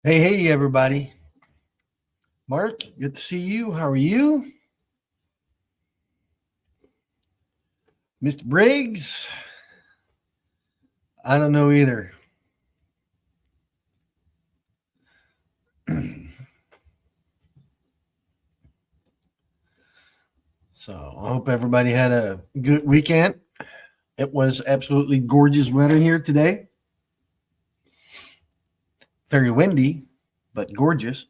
Hey, everybody. Mark, good to see you. How are you? Mr. Briggs? I don't know either. So I hope everybody had a good weekend. It was absolutely gorgeous weather here today. Very windy, but gorgeous.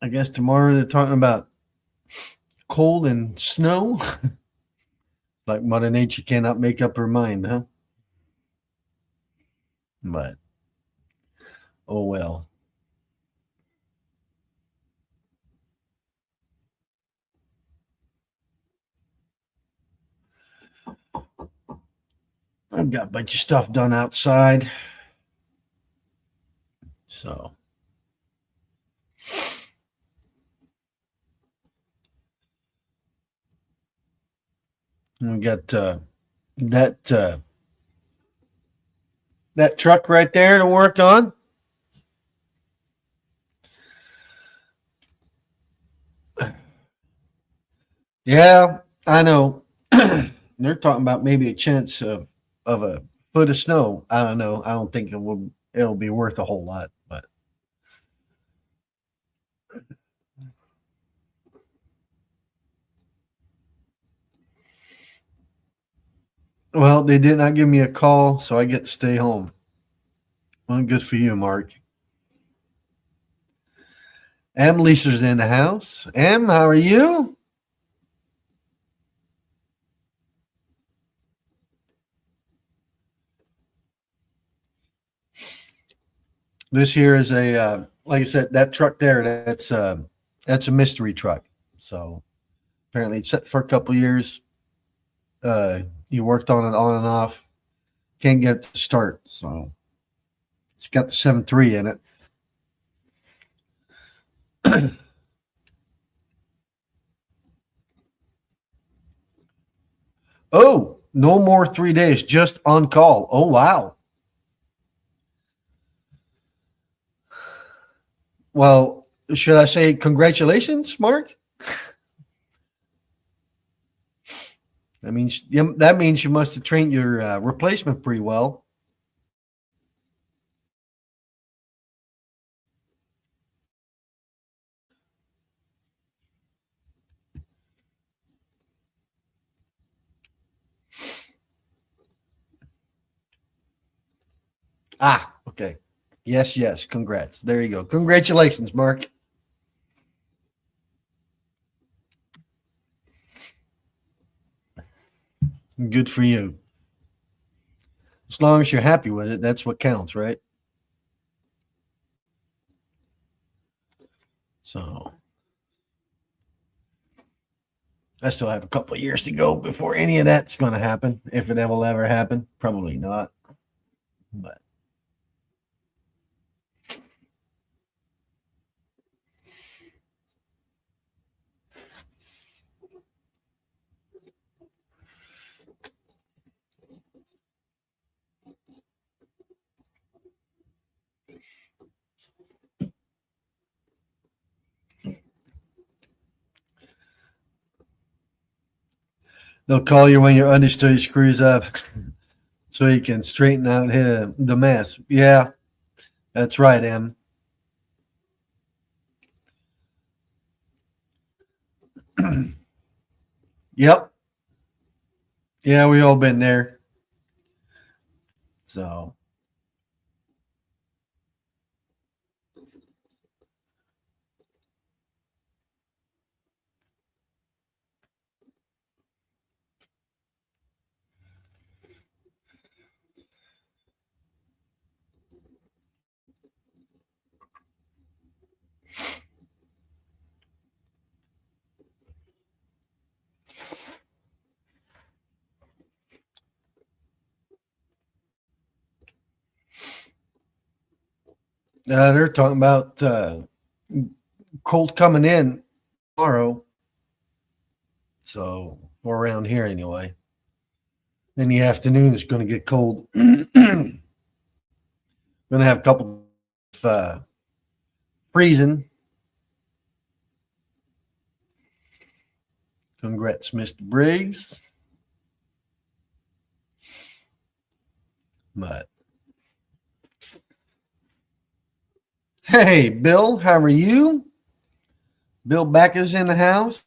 I guess tomorrow they're talking about cold and snow. Like Mother Nature cannot make up her mind, huh? But oh well. I've got a bunch of stuff done outside. So we got that that truck right there to work on. Yeah, I know. They're talking about maybe a chance of a foot of snow. I don't know. I don't think it'll be worth a whole lot, but well, they did not give me a call, so I get to stay home. Well, good for you, Mark. Em Lisa's in the house. Em, how are you? This here is a like I said, that truck there. That's a mystery truck. So apparently, it's set for a couple years. You worked on it on and off. Can't get it to start. So it's got the 7.3 in it. Oh, no more 3 days, just on call. Oh, wow. Well, should I say congratulations, Mark? That means you must have trained your replacement pretty well. Ah, okay. Yes, yes. Congrats. There you go. Congratulations, Mark. Good for you. As long as you're happy with it, that's what counts, right? So I still have a couple of years to go before any of that's going to happen. If it will ever happen, probably not. But they'll call you when your understudy screws up, so you can straighten out the mess. Yeah, that's right, Em. Yep. Yeah, we all been there. So they're talking about cold coming in tomorrow. So or around here anyway. In the afternoon, it's going to get cold. Going to have a couple of freezing. Congrats, Mr. Briggs. But hey, Bill, how are you? Bill Becker's in the house.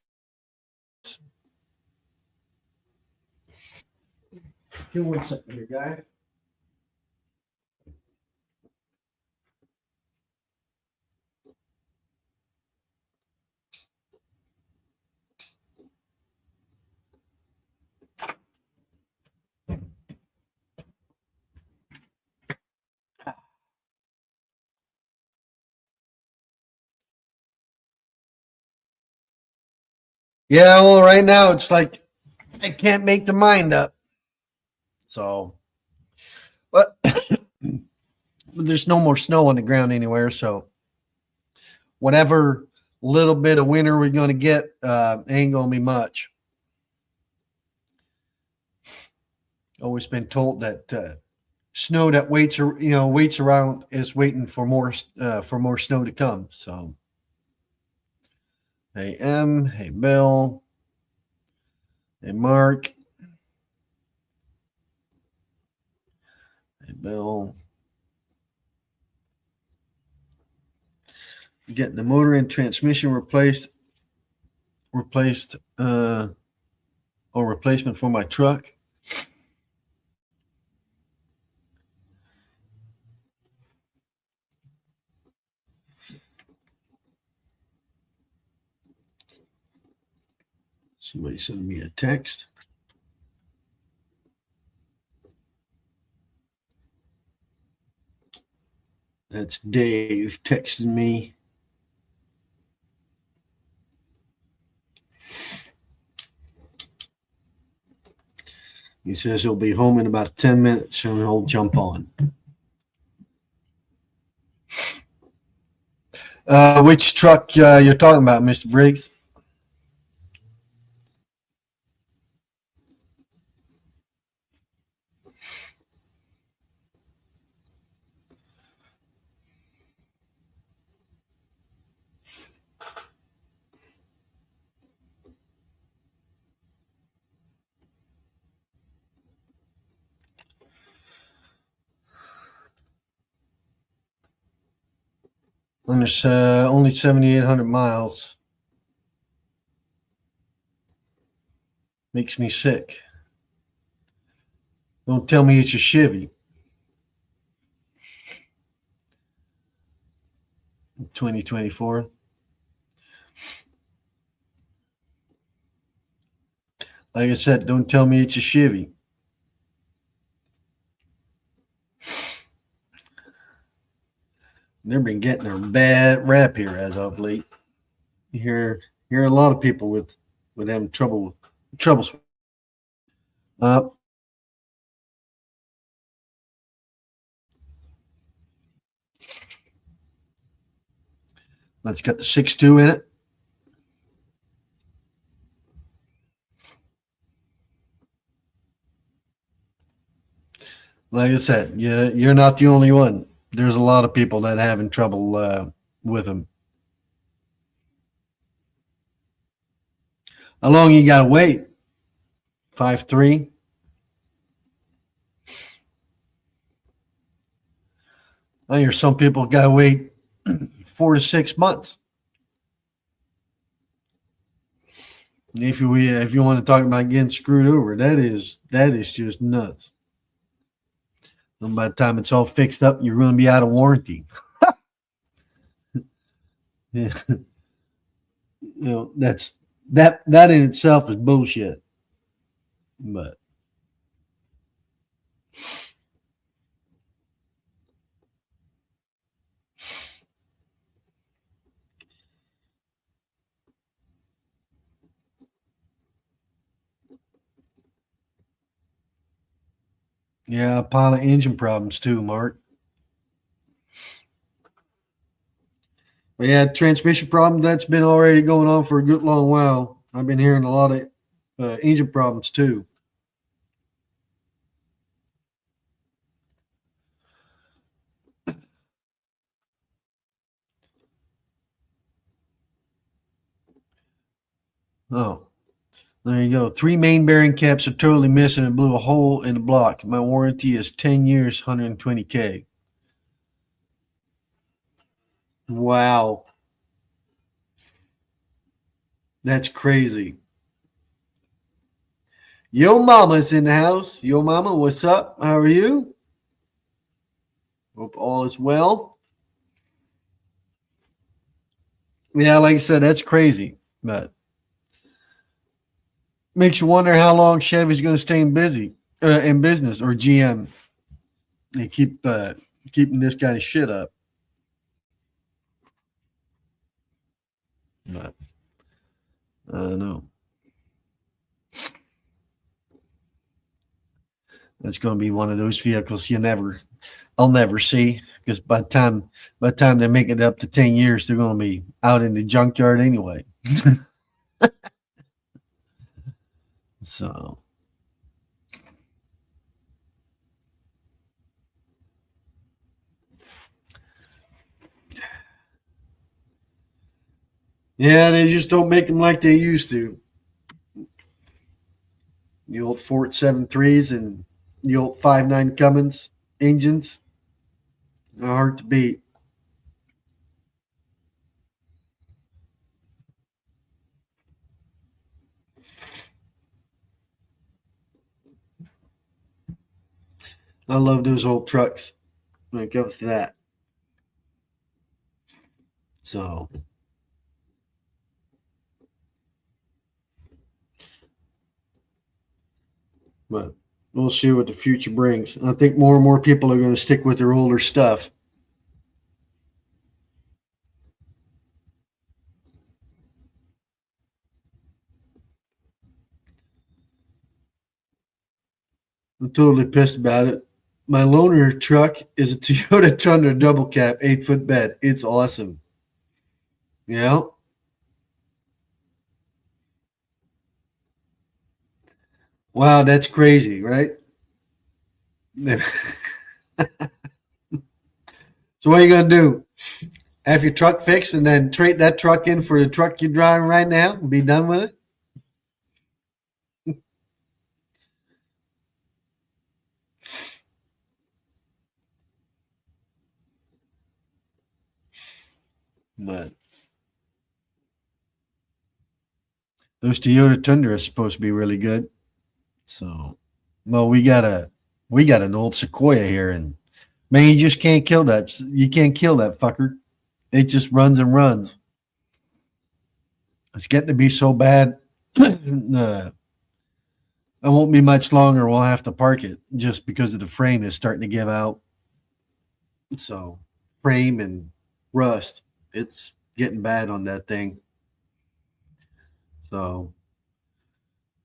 Give me 1 second here, guys. Yeah, well, right now it's like I can't make the mind up. So, but there's no more snow on the ground anywhere. So, whatever little bit of winter we're going to get ain't going to be much. Always been told that snow that waits around is waiting for more snow to come. So, hey M, hey Bill, hey Mark, hey Bill. Getting the motor and transmission replaced or replacement for my truck. Somebody sent me a text. That's Dave texting me. He says he'll be home in about 10 minutes and he'll jump on. Which truck you're talking about, Mr. Briggs? And it's only 7,800 miles. Makes me sick. Don't tell me it's a Chevy. 2024. Like I said, don't tell me it's a Chevy. They've been getting a bad rap here as of late. You hear a lot of people with having troubles. Uh, let's got the 6.2 in it. Like I said, you're not the only one. There's a lot of people that are having trouble with them. How long you gotta wait? 5.3. I hear some people gotta wait 4 to 6 months. If you want to talk about getting screwed over, that is just nuts. And by the time it's all fixed up, you're going to be out of warranty. Yeah. That in itself is bullshit. But yeah, a pile of engine problems too, Mark. But yeah, transmission problem that's been already going on for a good long while. I've been hearing a lot of engine problems too. Oh, there you go. 3 main bearing caps are totally missing and blew a hole in the block. My warranty is 10 years, 120K. Wow. That's crazy. Yo mama's in the house. Yo mama, what's up? How are you? Hope all is well. Yeah, like I said, that's crazy. But makes you wonder how long Chevy's going to stay in business, or GM. They keep keeping this kind of shit up. But I don't know. That's going to be one of those vehicles I'll never see, because by the time they make it up to 10 years, they're going to be out in the junkyard anyway. So yeah, they just don't make them like they used to. The old Fort 7.3s and the old 5.9 Cummins engines are hard to beat. I love those old trucks when it comes to that. So, but we'll see what the future brings. I think more and more people are going to stick with their older stuff. I'm totally pissed about it. My loaner truck is a Toyota Tundra double cab, 8-foot bed. It's awesome. Yeah. Wow, that's crazy, right? So what are you gonna do? Have your truck fixed and then trade that truck in for the truck you're driving right now and be done with it? But those Toyota Tundra is supposed to be really good. So, well, we got an old Sequoia here, and man, you just can't kill that. You can't kill that fucker. It just runs and runs. It's getting to be so bad. It won't be much longer. We'll have to park it just because of the frame is starting to give out. So, frame and rust. It's getting bad on that thing. So,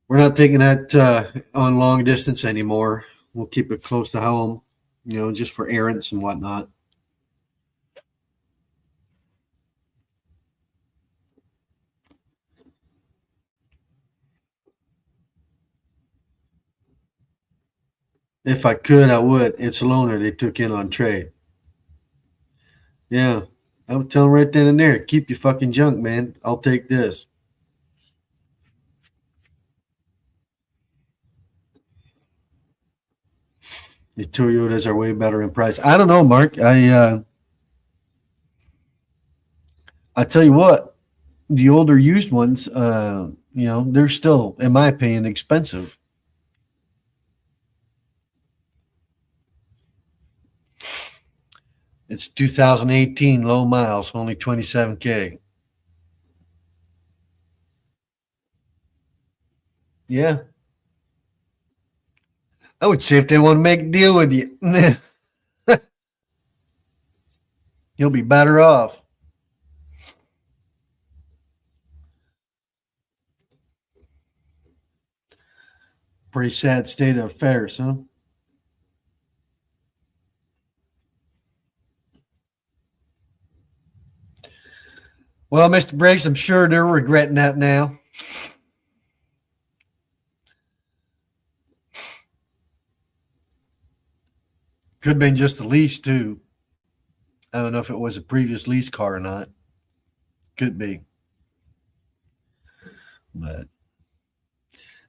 we're not taking that on long distance anymore. We'll keep it close to home, just for errands and whatnot. If I could, I would. It's a loaner they took in on trade. Yeah. I would tell them right then and there, keep your fucking junk, man. I'll take this. The Toyotas are way better in price. I don't know, Mark. I tell you what, the older used ones, they're still, in my opinion, expensive. It's 2018, low miles, only 27K. Yeah. I would say if they want to make a deal with you, you'll be better off. Pretty sad state of affairs, huh? Well, Mr. Briggs, I'm sure they're regretting that now. Could have been just a lease, too. I don't know if it was a previous lease car or not. Could be. But,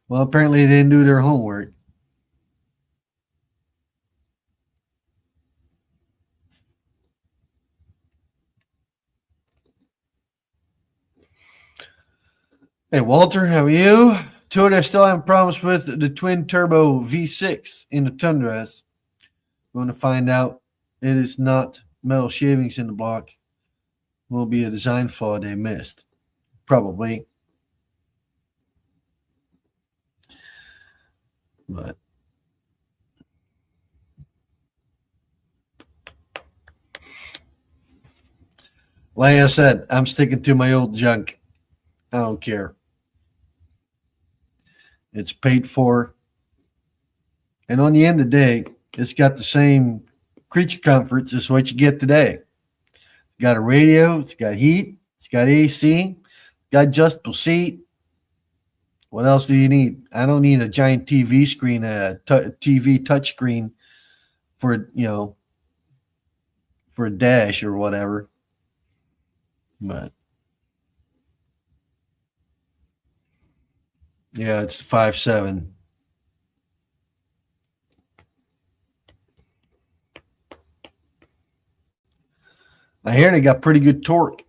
well, apparently they didn't do their homework. Hey, Walter, how are you? Toyota still having problems with the twin turbo V6 in the Tundras. We want to find out it is not metal shavings in the block. Will be a design flaw they missed. Probably. But like I said, I'm sticking to my old junk. I don't care. It's paid for. And on the end of the day, it's got the same creature comforts as what you get today. It's got a radio, it's got heat, it's got AC, it's got adjustable seat. What else do you need? I don't need a giant TV screen, TV touchscreen for, for a dash or whatever. But yeah, it's 5.7. I hear they got pretty good torque.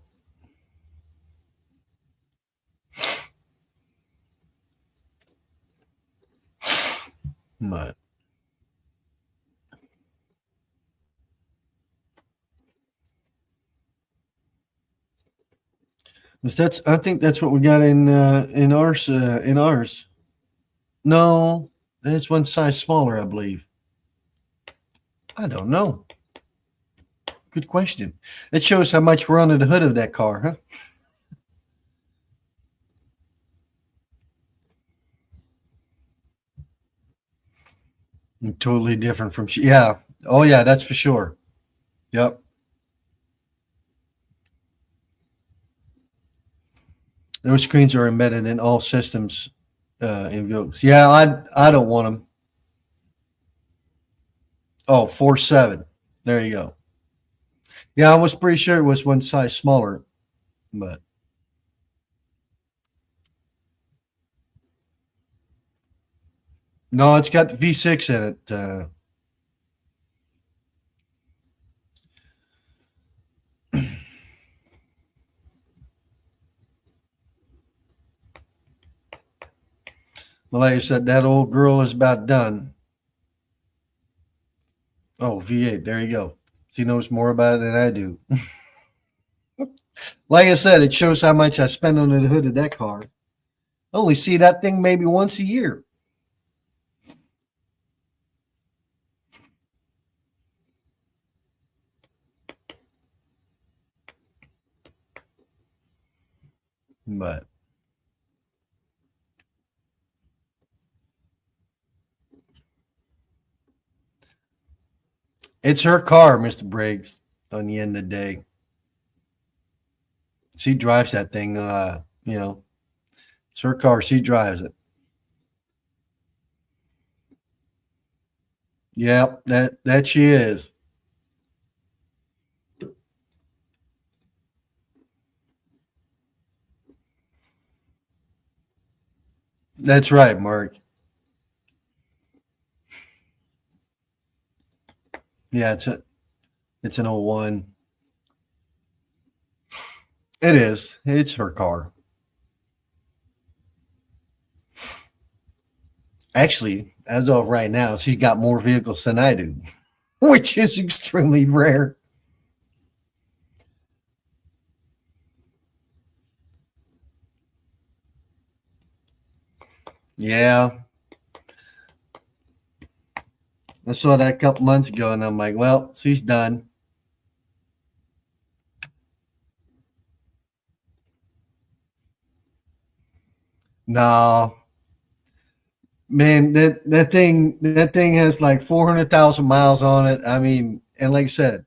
But I think that's what we got in ours in ours. No, it's one size smaller, I believe. I don't know. Good question. It shows how much we're under the hood of that car, huh? Totally different from yeah. Oh yeah, that's for sure. Yep. Those screens are embedded in all systems in vehicles. Yeah, I don't want them. Oh, 4.7. There you go. Yeah, I was pretty sure it was one size smaller, but no, it's got the V6 in it. Well, like I said, that old girl is about done. Oh, V8. There you go. She knows more about it than I do. Like I said, it shows how much I spend on the hood of that car. I only see that thing maybe once a year. But it's her car, Mr. Briggs, on the end of the day. She drives that thing, it's her car. She drives it. Yep, that she is. That's right, Mark. Yeah, it's an '01. It is. It's her car. Actually, as of right now, she's got more vehicles than I do, which is extremely rare. Yeah, I saw that a couple months ago, and I'm like, well, she's done. No, man, that thing has like 400,000 miles on it. I mean, and like I said,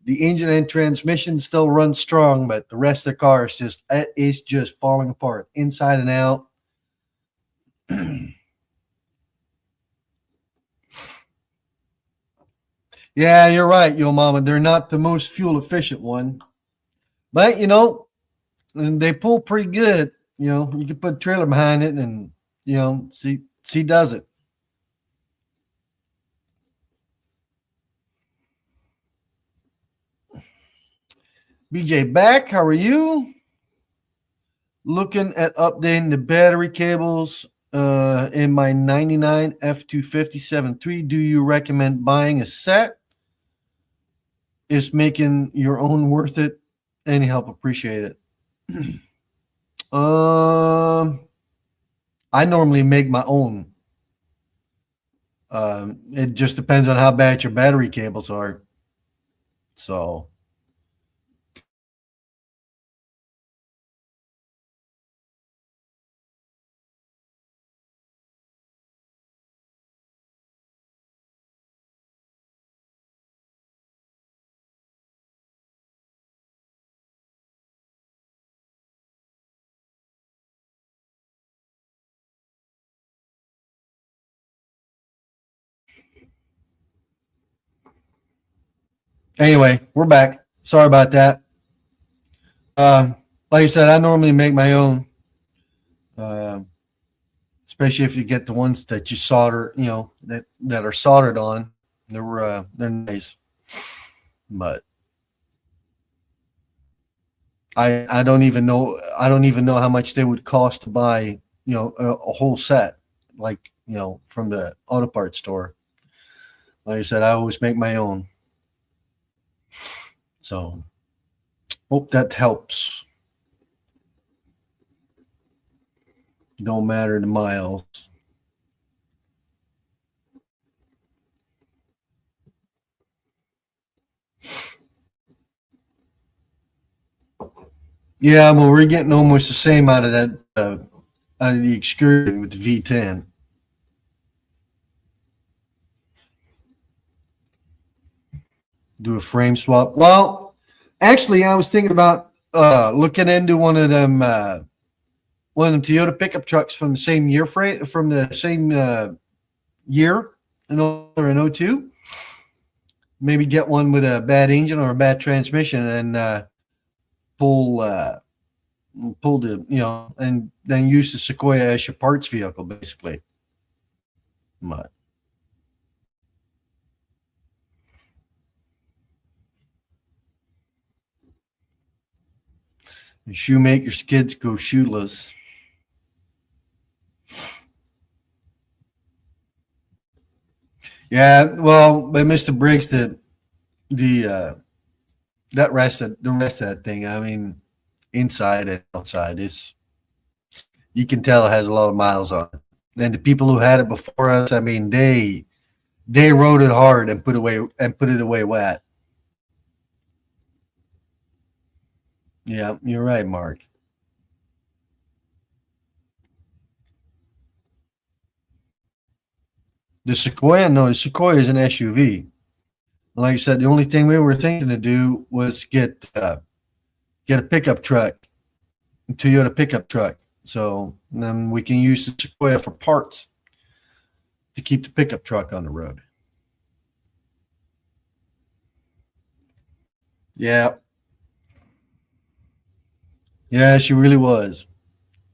the engine and transmission still run strong, but the rest of the car is just it is just falling apart inside and out. Yeah, you're right, yo mama. They're not the most fuel efficient one, but and they pull pretty good. You can put a trailer behind it, and she does it. BJ back, how are you? Looking at updating the battery cables in my 99 F257 3. Do you recommend buying a set? Is making your own worth it? Any help, appreciate it. I normally make my own. It just depends on how bad your battery cables are. So, anyway, we're back. Sorry about that. Um, like I said, I normally make my own, uh, especially if you get the ones that you solder, that are soldered on. They're nice, but I don't even know how much they would cost to buy a whole set, like from the auto parts store. Like I said, I always make my own. So hope that helps. Don't matter the miles. Yeah, well, we're getting almost the same out of that out of the Excursion with the V10. Do a frame swap. Well, actually, I was thinking about looking into one of them Toyota pickup trucks from the same year frame from the same year, an '02. Maybe get one with a bad engine or a bad transmission, and pull pull the and then use the Sequoia as your parts vehicle, basically. But shoemakers' kids go shoeless. Yeah, well, but Mr. Briggs, the the rest of that thing, I mean, inside and outside, it's you can tell it has a lot of miles on it. And the people who had it before us, I mean, they rode it hard and put it away wet. Yeah, you're right, Mark. The Sequoia, no, the Sequoia is an SUV. Like I said, the only thing we were thinking to do was get a pickup truck, a Toyota pickup truck. So then we can use the Sequoia for parts to keep the pickup truck on the road. Yeah, yeah, she really was,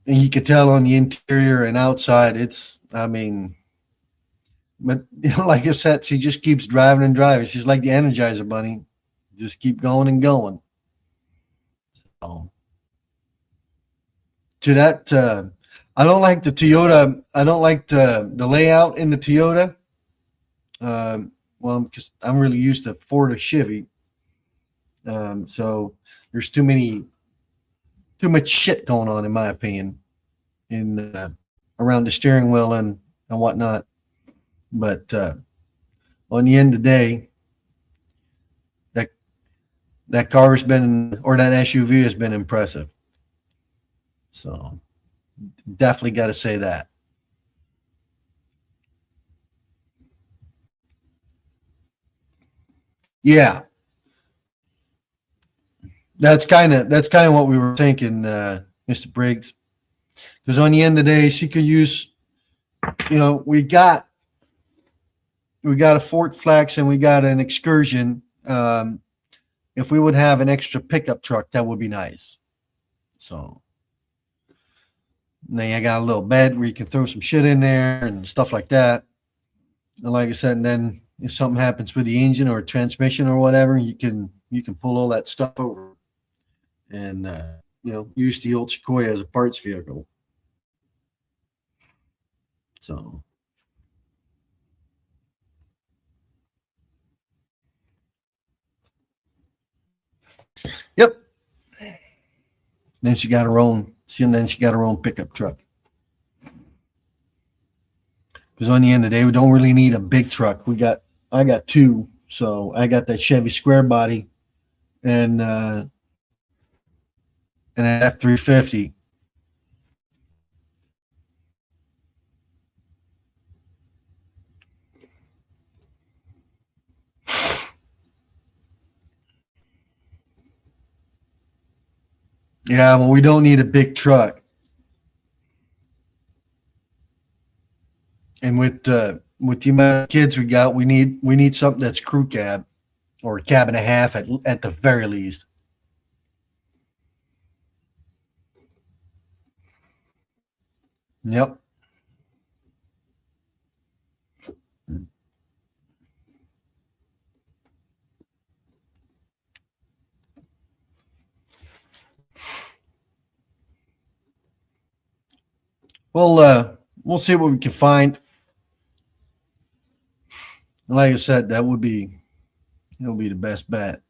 and you could tell on the interior and outside. It's, I mean, but like I said, she just keeps driving and driving. She's like the Energizer Bunny, just keep going and going. So, to that, I don't like the Toyota. I don't like the layout in the Toyota. Well, because I'm really used to Ford or Chevy. So there's too much shit going on, in my opinion, in around the steering wheel and whatnot. But on the end of the day, that that car has been, or that SUV has been impressive. So definitely got to say that. Yeah, that's kind of what we were thinking, Mr. Briggs. Because on the end of the day, she could use. We got a Fort Flex and we got an Excursion. If we would have an extra pickup truck, that would be nice. So then I got a little bed where you can throw some shit in there and stuff like that. And like I said, and then if something happens with the engine or transmission or whatever, you can pull all that stuff over and use the old Sequoia as a parts vehicle. So yep. Then she got her own. And then she got her own pickup truck. Because on the end of the day, we don't really need a big truck. I got two, so I got that Chevy Square Body and an F-350. Yeah, well, we don't need a big truck. And with the amount of kids we got, we need something that's crew cab or a cab and a half at the very least. Yep. Well, we'll see what we can find. And like I said, it'll be the best bet.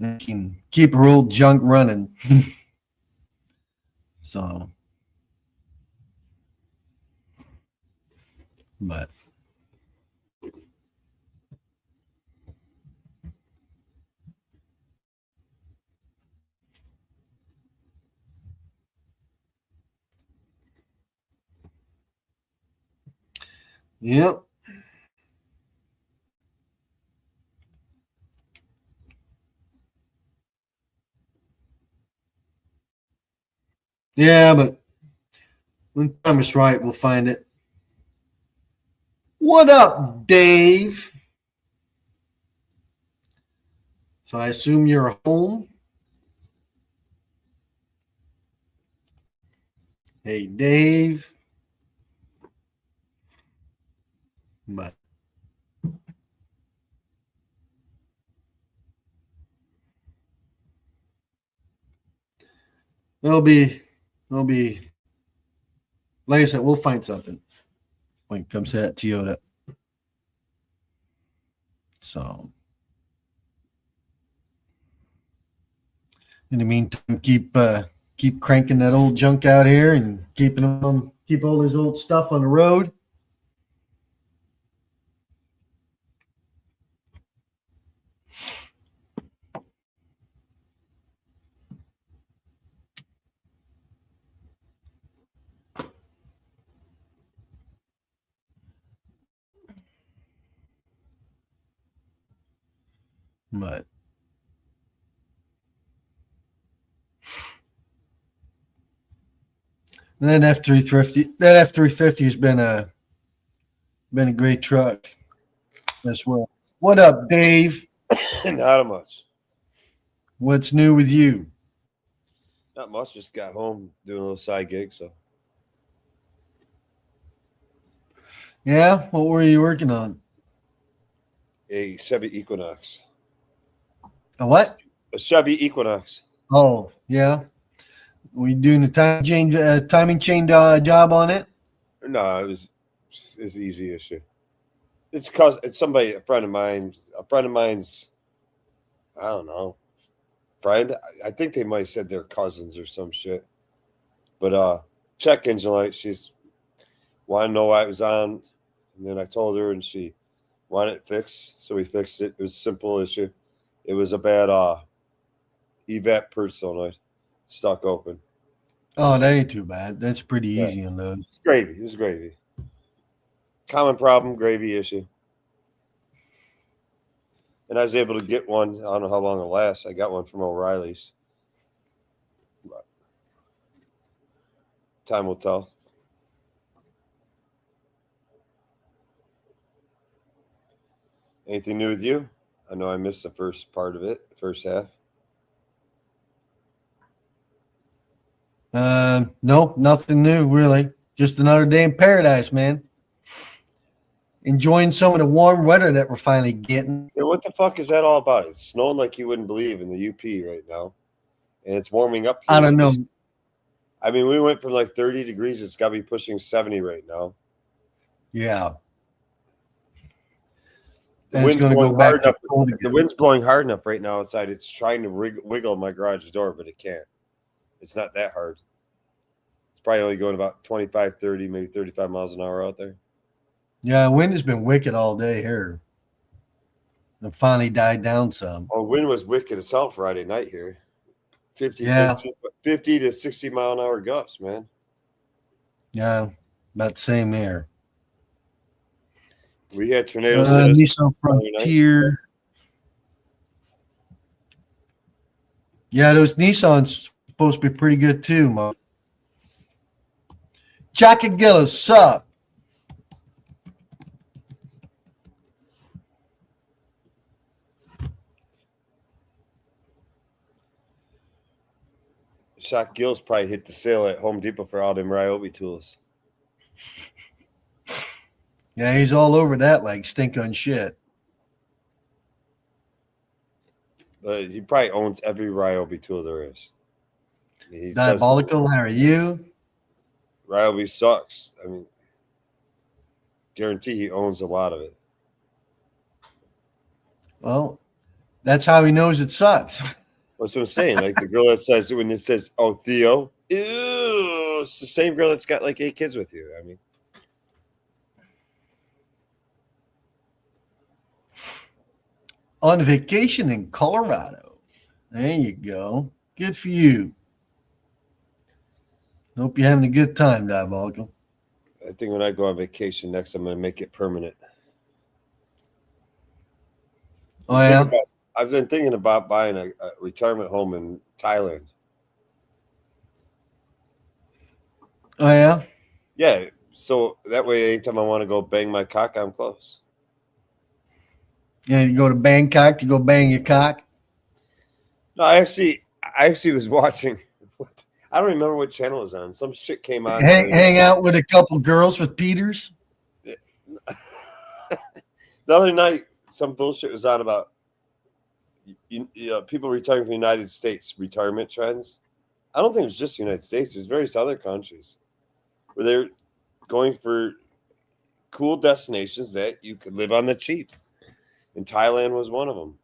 And can keep her old junk running. So, but yep. Yeah, but when time is right, we'll find it. What up, Dave? So I assume you're home. Hey, Dave. But it'll be, it'll be, like I said, we'll find something when it comes to that Toyota. So, In the meantime, keep cranking that old junk out here and keep all this old stuff on the road. But that F-350 has been a great truck as well. What up, Dave? Not much. What's new with you? Not much. Just got home doing a little side gig. So Yeah, what were you working on? a Chevy Equinox. A what? A Chevy Equinox. Oh, yeah. We doing a timing chain job on it? No, it's an easy issue. It's somebody, a friend of mine's. I don't know, friend. I think they might have said they're cousins or some shit. But check engine light. She's wanted to know why it was on, and then I told her, and she wanted it fixed. So we fixed it. It was a simple issue. It was a bad evap purge solenoid stuck open. Oh, that ain't too bad. That's pretty Yeah. easy on those. It's gravy. It was gravy. Common problem, gravy issue. And I was able to get one. I don't know how long it lasts. I got one from O'Reilly's. But time will tell. Anything new with you? I know I missed the first part of it, first half. No, nothing new really. Just another day in paradise, man. Enjoying some of the warm weather that we're finally getting. Yeah, what the fuck is that all about? It's snowing like you wouldn't believe in the UP right now. And it's warming up here. I don't know. I mean, we went from like 30 degrees. It's got to be pushing 70 right now. Yeah. The And it's wind's going to go blowing back hard to enough. cold The again. wind's blowing hard enough right now outside. It's trying to wiggle my garage door, but it can't. It's not that hard. It's probably only going about 25, 30, maybe 35 miles an hour out there. Yeah, wind has been wicked all day here. It finally died down some. Oh, wind was wicked as hell Friday night here. 50 to 60 mile an hour gusts, man. Yeah, about the same here. We had tornadoes. hit us Nissan Friday night. Frontier. Yeah, those Nissans supposed to be pretty good too, Mo. Jackie Gillis, sup? Shot Gills probably hit the sale at Home Depot for all them Ryobi tools. Yeah, he's all over that like stink on shit. But he probably owns every Ryobi tool there is. He says Diabolical, how are you? Ryobi sucks. I mean, guarantee he owns a lot of it. Well, that's how he knows it sucks. That's what I'm saying. Like the girl that says, when it says, "Oh, Theo," ew, it's the same girl that's got like 8 kids with you. I mean, On vacation in Colorado. There you go. Good for you. Hope you're having a good time, Diabolical. I think when I go on vacation next, I'm going to make it permanent. Oh, yeah? I've been thinking about buying a retirement home in Thailand. Oh, yeah? Yeah, so that way, anytime I want to go bang my cock, I'm close. Yeah, you go to Bangkok to go bang your cock? No, I actually was watching. I don't remember what channel it was on. Some shit came on. Hang out with a couple girls with Peters? The other night, some bullshit was on about people retiring from the United States, retirement trends. I don't think it was just the United States. There's various other countries where they're going for cool destinations that you could live on the cheap. And Thailand was one of them.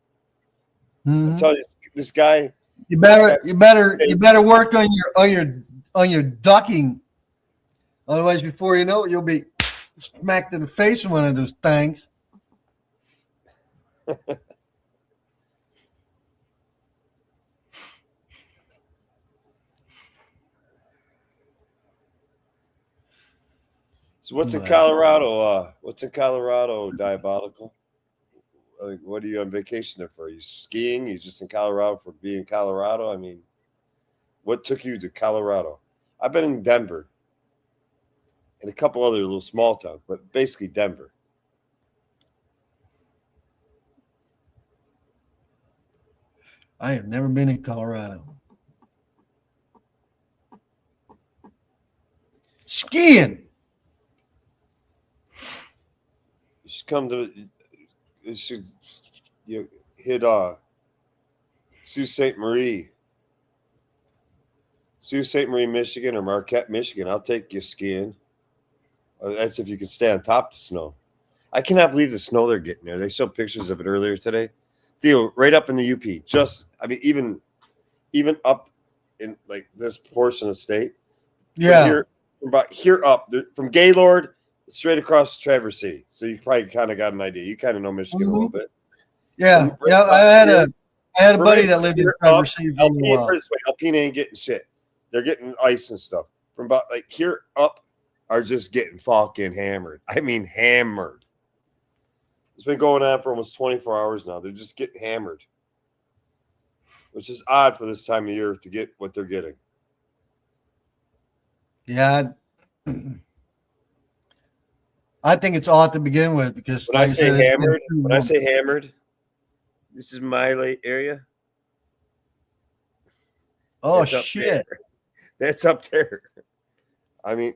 Mm-hmm. I'm telling you, this guy, You better work on your ducking. Otherwise, before you know it, you'll be smacked in the face with one of those things. So what's in Wow. Colorado? What's in Colorado? Diabolical. Like, what are you on vacation there for? Are you skiing? You just in Colorado for being in Colorado? I mean, what took you to Colorado? I've been in Denver and a couple other little small towns, but basically Denver. I have never been in Colorado. Skiing. You should come to. You should hit Sault Ste. Marie, Michigan, or Marquette, Michigan. I'll take you skiing. That's if you can stay on top of the snow. I cannot believe the snow they're getting there. They showed pictures of it earlier today. Theo, right up in the UP. Even up in like this portion of the state. Yeah. From about here up, from Gaylord straight across Traverse City. So you probably kind of got an idea. You kind of know Michigan a little bit. Yeah. From Yeah. I had a buddy that lived in Traverse City for a Alpena, while. this way, Alpena ain't getting shit. They're getting ice and stuff. From about like here up are just getting fucking hammered. I mean hammered. It's been going on for almost 24 hours now. They're just getting hammered. Which is odd for this time of year to get what they're getting. Yeah. I think it's odd to begin with because When I say hammered, this is my late area. Oh That's up shit. there. That's up there. I mean,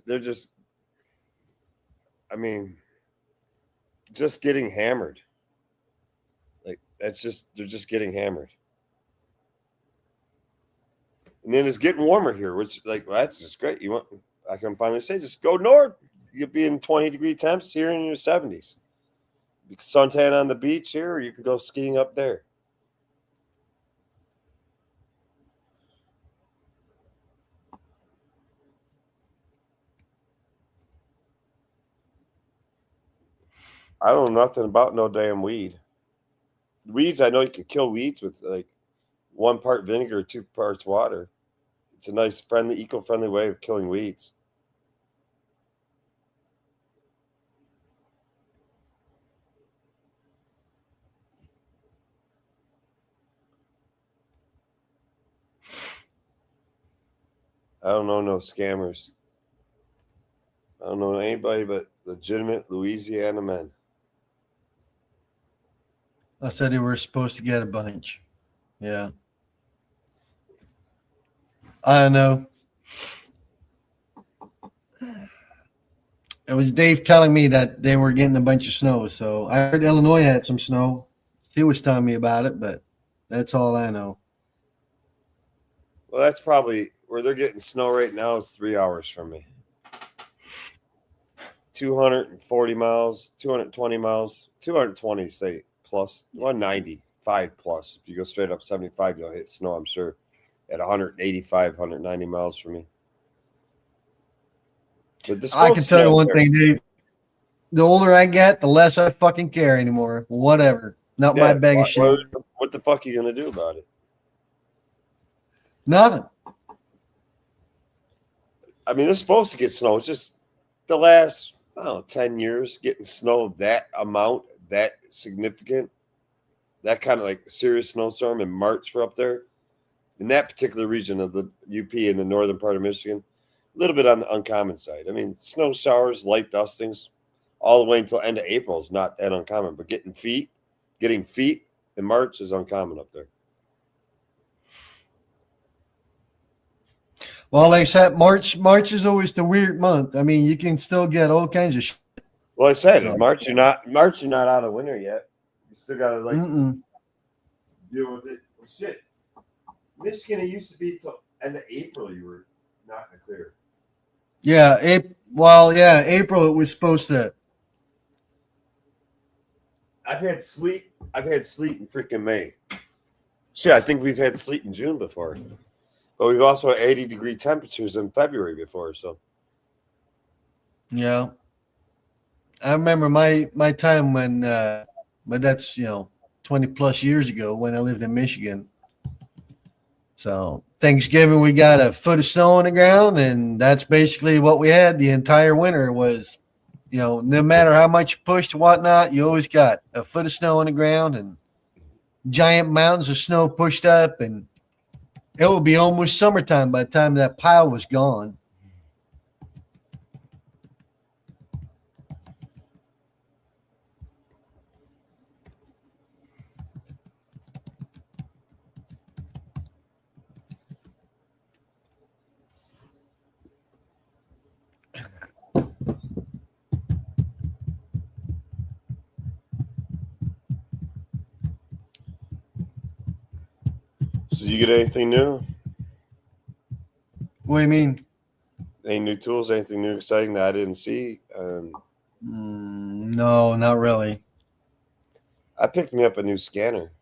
they're just getting hammered. Like they're just getting hammered. And then it's getting warmer here, which well, that's just great. I can finally say, just go north. You'll be in 20-degree temps here in your 70s. You can suntan on the beach here, or you can go skiing up there. I don't know nothing about no damn weed. Weeds, I know you can kill weeds with like 1 part vinegar, 2 parts water. It's a nice, friendly, eco-friendly way of killing weeds. I don't know no scammers. I don't know anybody but legitimate Louisiana men. I said they were supposed to get a bunch. Yeah. I know. It was Dave telling me that they were getting a bunch of snow. So I heard Illinois had some snow. He was telling me about it, but that's all I know. Well, that's probably where they're getting snow right now is 3 hours from me. 240 miles, 220 miles, 220 say plus, 195 plus. If you go straight up 75, you'll hit snow, I'm sure, at 185, 190 miles from me. But I can tell you one thing, Dave. The older I get, the less I fucking care anymore. Whatever. Not my bag of shit. What the fuck are you going to do about it? Nothing. I mean, they're supposed to get snow. It's just the last, 10 years getting snow that amount, that significant, that kind of like serious snowstorm in March for up there. In that particular region of the UP in the northern part of Michigan, a little bit on the uncommon side. I mean, snow showers, light dustings, all the way until end of April is not that uncommon. But getting feet in March is uncommon up there. Well, like I said, March is always the weird month. I mean, you can still get all kinds of shit. Well, I said in March you're not out of winter yet. You still gotta deal with it. Well, shit. Michigan, it used to be till end of April you were not in the clear. Yeah, April it was supposed to. I've had sleet in freaking May. Shit, I think we've had sleet in June before, but we've also had 80-degree temperatures in February before. So Yeah. I remember my time when, but that's 20 plus years ago when I lived in Michigan. So Thanksgiving we got a foot of snow on the ground, and that's basically what we had the entire winter. Was no matter how much you pushed and whatnot, you always got a foot of snow on the ground and giant mountains of snow pushed up, and it would be almost summertime by the time that pile was gone. you get anything new? What do you mean? Any new tools? Anything new exciting that I didn't see? No, not really. I picked me up a new scanner.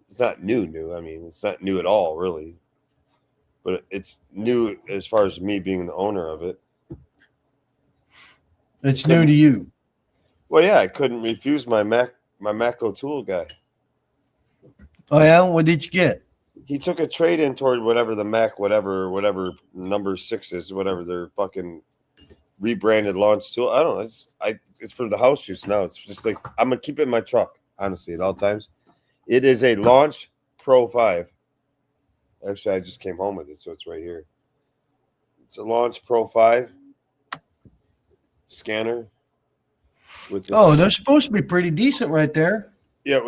It's not new. I mean, it's not new at all, really. But it's new as far as me being the owner of it. It's new to you. Well, yeah, I couldn't refuse my Macco tool guy. Oh yeah, what did you get? He took a trade in toward whatever the Mac, whatever number 6 is, whatever their fucking rebranded launch tool. I don't know. It's for the house use now. It's just like I'm gonna keep it in my truck, honestly, at all times. It is a Launch Pro 5. Actually, I just came home with it, so it's right here. It's a Launch Pro 5 scanner. They're supposed to be pretty decent right there. Yeah,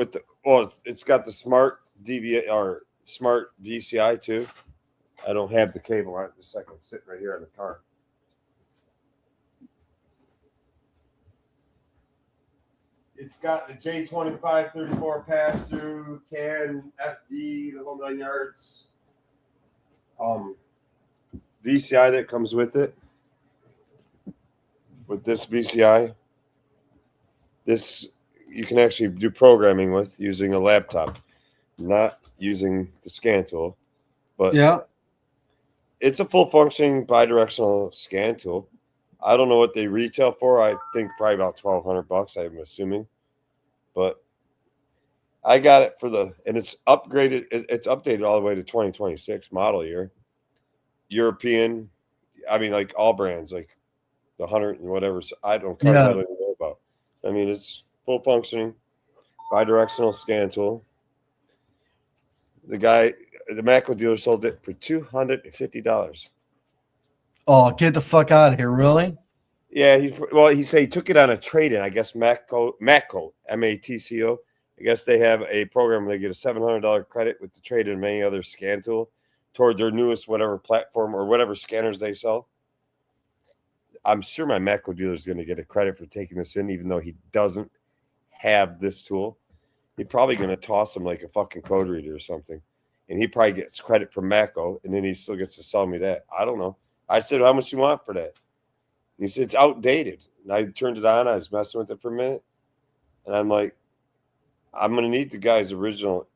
it's got the smart DVI or smart VCI too. I don't have the cable on it. Just a second, it's sitting right here in the car. It's got the J2534 pass through, CAN, FD, the whole 9 yards. VCI that comes with it. With this VCI, this you can actually do programming with using a laptop, not using the scan tool. But yeah, it's a full functioning bidirectional scan tool. I don't know what they retail for. I think probably about $1,200. I'm assuming, but I got it and it's upgraded. It's updated all the way to 2026 model year. European, I mean, like all brands, like the 100 and whatever. I don't know about. I mean, it's full functioning bidirectional scan tool. The Macco dealer sold it for $250. Oh, get the fuck out of here! Really? Yeah, he said he took it on a trade-in. I guess Matco, Matco. I guess they have a program where they get a $700 credit with the trade-in of any other scan tool toward their newest whatever platform or whatever scanners they sell. I'm sure my Matco dealer is going to get a credit for taking this in, even though he doesn't have this tool. He's probably going to toss him like a fucking code reader or something, and he probably gets credit from Matco, and then he still gets to sell me that. I don't know. I said, how much you want for that? And he said, it's outdated. And I turned it on. I was messing with it for a minute. And I'm like, I'm going to need the guy's original,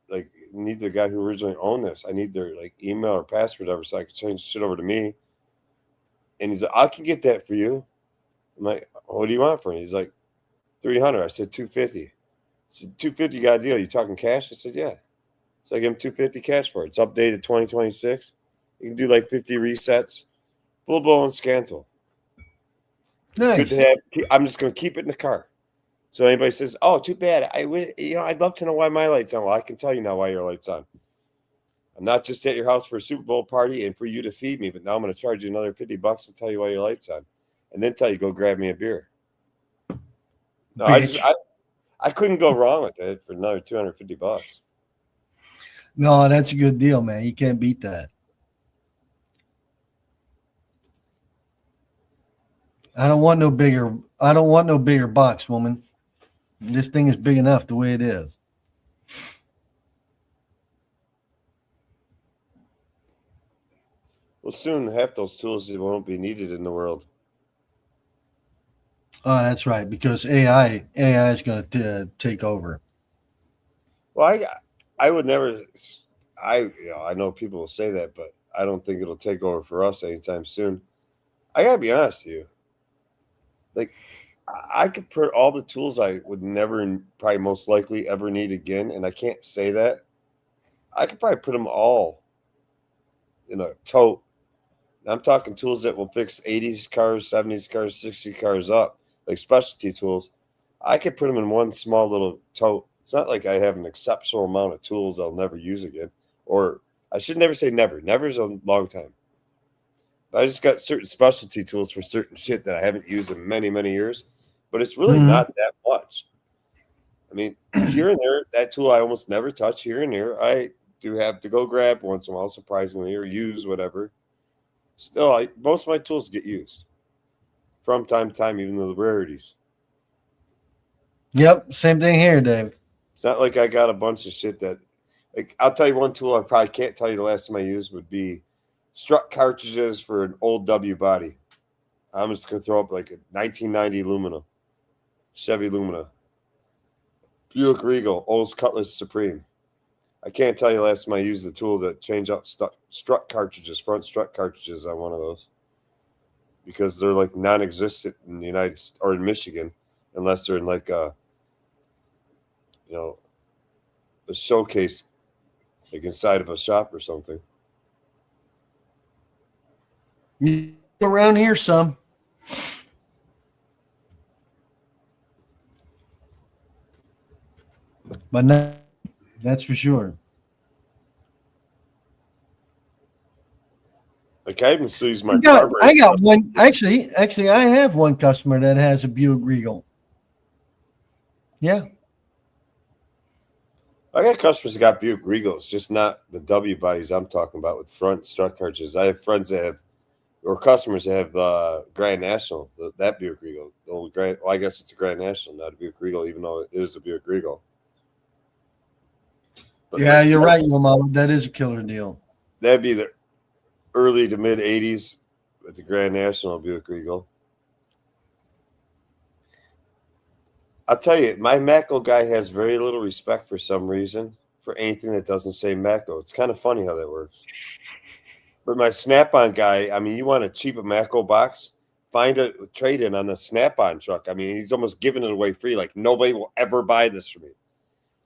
need the guy who originally owned this. I need their email or password, whatever, so I can change shit over to me. And he's like, I can get that for you. I'm like, what do you want for me? He's like, $300. I said, $250. I said, $250, got a deal. You talking cash? I said, yeah. So I give him $250 cash for it. It's updated 2026. You can do 50 resets. Full blown scan tool. Nice. Good to have. I'm just going to keep it in the car. So anybody says, "Oh, too bad," I'd love to know why my light's on. Well, I can tell you now why your light's on. I'm not just at your house for a Super Bowl party and for you to feed me, but now I'm going to charge you another $50 to tell you why your light's on, and then tell you go grab me a beer. No, I couldn't go wrong with it for another $250. No, that's a good deal, man. You can't beat that. I don't want no bigger box, woman. This thing is big enough the way it is. Well, soon half those tools won't be needed in the world. Oh, that's right, because AI is going to take over. Well, I would never. I know people will say that, but I don't think it'll take over for us anytime soon. I gotta be honest with you. Like, I could put all the tools I would never and probably most likely ever need again, and I can't say that. I could probably put them all in a tote. I'm talking tools that will fix 80s cars, 70s cars, 60 cars up, like specialty tools. I could put them in one small little tote. It's not like I have an exceptional amount of tools I'll never use again. Or I should never say never. Never is a long time. I just got certain specialty tools for certain shit that I haven't used in many, many years. But it's really not that much. I mean, here and there, that tool I almost never touch. Here and there, I do have to go grab once in a while, surprisingly, or use whatever. Still, most of my tools get used from time to time, even though the rarities. Yep, same thing here, Dave. It's not like I got a bunch of shit that, like, I'll tell you one tool I probably can't tell you the last time I used would be strut cartridges for an old W body. I'm just going to throw up like a 1990 Lumina, Chevy Lumina, Buick Regal, Olds Cutlass Supreme. I can't tell you the last time I used the tool to change out strut cartridges, front strut cartridges on one of those, because they're like non-existent in the United States or in Michigan, unless they're in like a showcase, like inside of a shop or something. Around here, some. But no, that's for sure. Like I even still use my I got one. Actually, I have one customer that has a Buick Regal. Yeah. I got customers that got Buick Regals, just not the W bodies I'm talking about with front strut cartridges. I have friends that have, or customers that have Grand National, that Buick Regal. The old Grand, well, I guess it's a Grand National, not a Buick Regal, even though it is a Buick Regal. But yeah, you're right, Mama. That is a killer deal. That'd be the early to mid 80s with the Grand National Buick Regal. I'll tell you, my Mako guy has very little respect for some reason for anything that doesn't say Mako. It's kind of funny how that works. But my Snap-on guy, I mean, you want a cheap Mako box? Find a trade-in on the Snap-on truck. I mean, he's almost giving it away free. Like, nobody will ever buy this from me.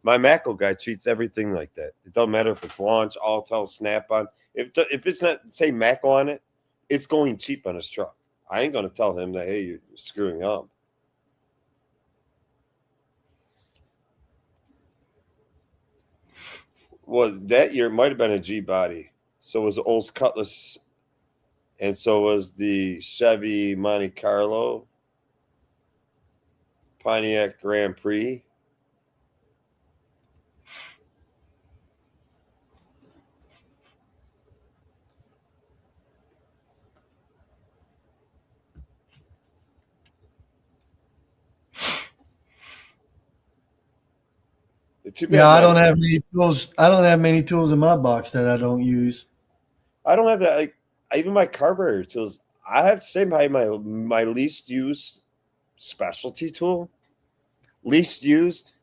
My Mako guy treats everything like that. It doesn't matter if it's Launch, Autel, Snap-on. If it's not say Mako on it, it's going cheap on his truck. I ain't going to tell him that, hey, you're screwing up. Well, that year might have been a G body. So was the Olds Cutlass, and so was the Chevy Monte Carlo, Pontiac Grand Prix. Yeah, I don't have many tools. I don't have many tools in my box that I don't use. I don't have that. Like, even my carburetor tools. I have to say my least used specialty tool. Least used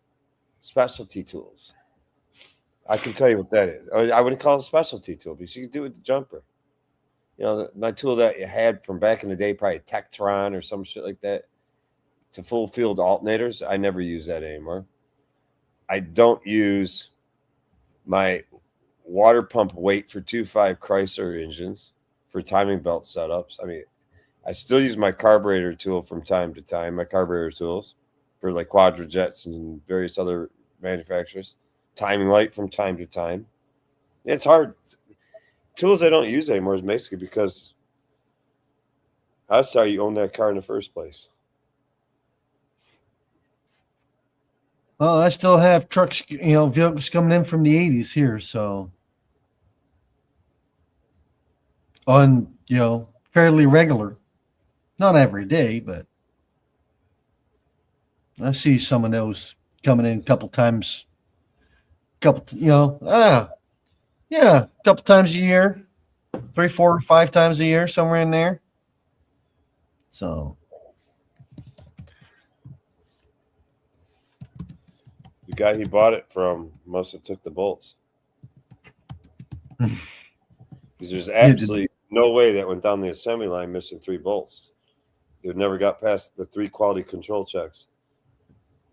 specialty tools. I can tell you what that is. I wouldn't call it a specialty tool because you can do it with the jumper. You know, my tool that you had from back in the day, probably a Tektron or some shit like that, to full field alternators. I never use that anymore. I don't use my water pump weight for 2.5 Chrysler engines for timing belt setups. I mean, I still use my carburetor tool from time to time, my carburetor tools for like Quadrajets and various other manufacturers. Timing light from time to time. It's hard. Tools I don't use anymore is basically because I was sorry you owned that car in the first place. Well, I still have trucks, vehicles coming in from the 80s here, so on, fairly regular. Not every day, but I see some of those coming in a couple times. A couple times a year, 3, 4, 5 times a year, somewhere in there. So the guy he bought it from must have took the bolts. Because there's absolutely no way that went down the assembly line missing 3 bolts. It never got past the 3 quality control checks.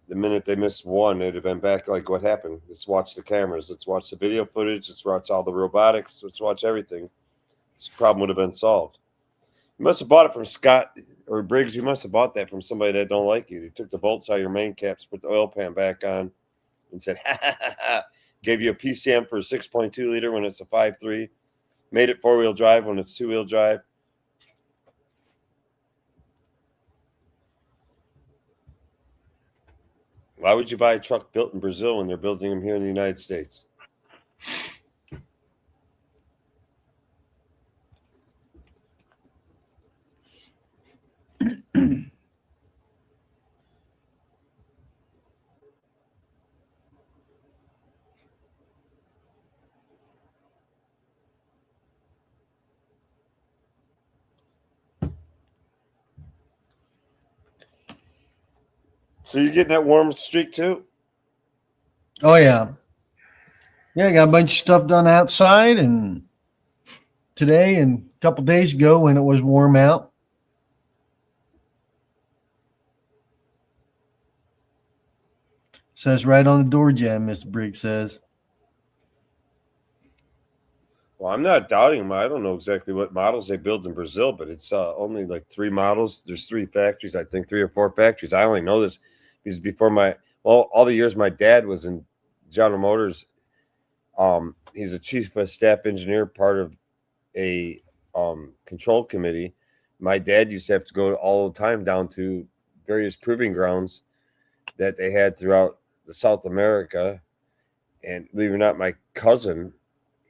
The minute they missed one, it'd have been back like, what happened? Let's watch the cameras. Let's watch the video footage. Let's watch all the robotics. Let's watch everything. This problem would have been solved. You must have bought it from Scott or Briggs. You must have bought that from somebody that don't like you. They took the bolts out of your main caps, put the oil pan back on, and said, ha, ha, ha, ha. Gave you a PCM for a 6.2 liter when it's a 5.3. Made it 4-wheel drive when it's 2-wheel drive. Why would you buy a truck built in Brazil when they're building them here in the United States? So you're getting that warm streak too? Oh yeah. Yeah, I got a bunch of stuff done outside and today and a couple days ago when it was warm out. Says right on the door jam, Mr. Briggs says. Well, I'm not doubting them. I don't know exactly what models they build in Brazil, but it's only like 3 models. There's 3 factories, I think 3 or 4 factories. I only know this because before all the years my dad was in General Motors. He's a chief of staff engineer, part of a control committee. My dad used to have to go all the time down to various proving grounds that they had throughout the South America. And believe it or not, my cousin,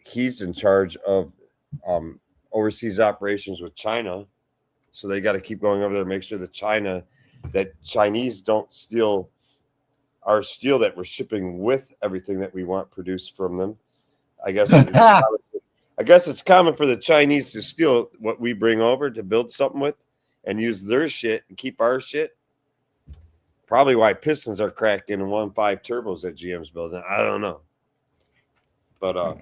he's in charge of overseas operations with China. So they got to keep going over there to make sure that Chinese don't steal our steel that we're shipping with everything that we want produced from them. I guess it's common for the Chinese to steal what we bring over to build something with and use their shit and keep our shit. Probably why pistons are cracked in 1.5 turbos that GM's building. I don't know. But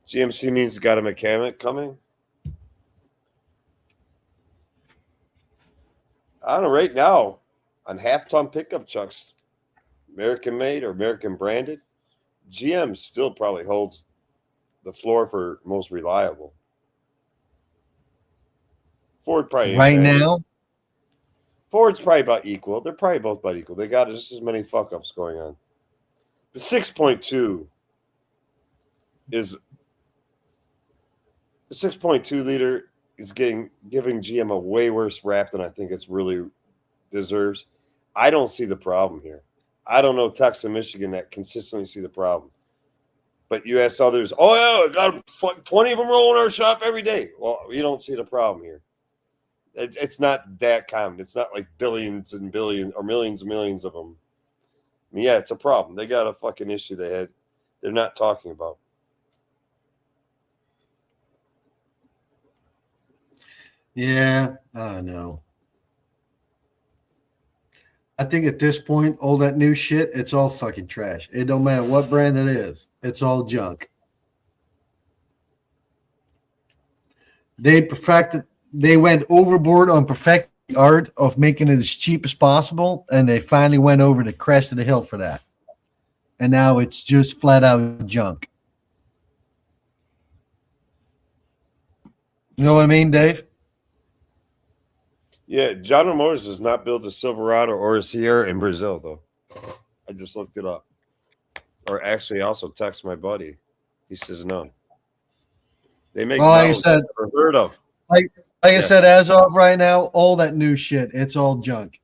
GMC means got a mechanic coming. I don't know. Right now, on half-ton pickup trucks, American made or American branded, GM still probably holds the floor for most reliable. Ford probably Right now, Ford's probably about equal. They're probably both about equal. They got just as many fuck-ups going on. The 6.2 is the 6.2 liter is giving GM a way worse rap than I think it's really deserves. I don't see the problem here. I don't know Texas and Michigan that consistently see the problem. But you ask others, oh, yeah, I got 20 of them rolling our shop every day. Well, you don't see the problem here. It's not that common. It's not like billions and billions or millions and millions of them. I mean, yeah, it's a problem. They got a fucking issue they're not talking about. yeah, I know. I think at this point, all that new shit, it's all fucking trash. It don't matter what brand it is. It's all junk. They went overboard on perfecting the art of making it as cheap as possible, and they finally went over the crest of the hill for that. And now it's just flat out junk. You know what I mean, Dave? Yeah, General Motors does not build a Silverado or a Sierra in Brazil, though. I just looked it up. Or actually, I also text my buddy. He says no. They make like I said, I've never heard of. Like I said, as of right now, all that new shit, it's all junk.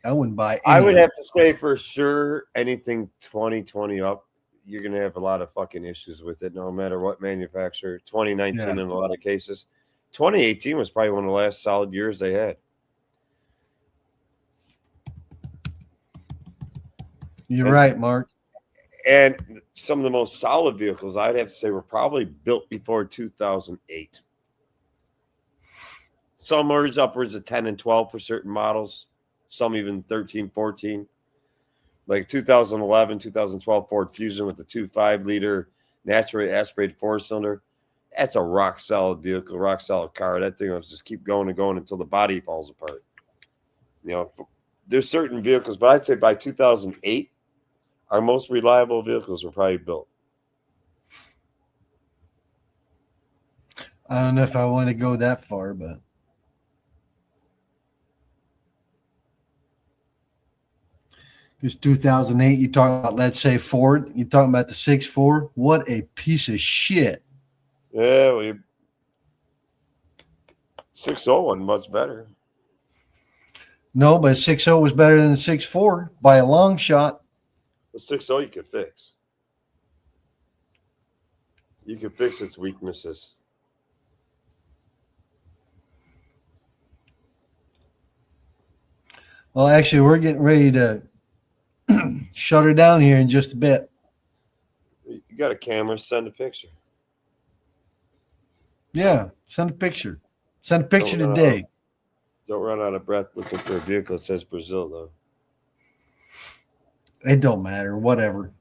I wouldn't buy any. I would have to say for sure anything 2020 up, you're going to have a lot of fucking issues with it, no matter what manufacturer. 2019 in a lot of cases. 2018 was probably one of the last solid years they had. You're right, Mark. And some of the most solid vehicles, I'd have to say, were probably built before 2008. Some are upwards of 10 and 12 for certain models. Some even 13, 14. Like 2011, 2012 Ford Fusion with the 2.5 liter naturally aspirated 4-cylinder. That's a rock solid vehicle, rock solid car. That thing will just keep going and going until the body falls apart. You know, there's certain vehicles, but I'd say by 2008, our most reliable vehicles were probably built. I don't know if I want to go that far, but it's 2008. You talk about, let's say, Ford. You're talking about the 6.4. What a piece of shit. Yeah, 6.0 wasn't much better. No, but 6.0 was better than the 6.4 by a long shot. The 6.0 you could fix. You could fix its weaknesses. Well, actually, we're getting ready to shut her down here in just a bit. You got a camera, send a picture. Yeah, send a picture. Send a picture Don't run today. Don't run out of breath looking for a vehicle that says Brazil, though. It don't matter. Whatever.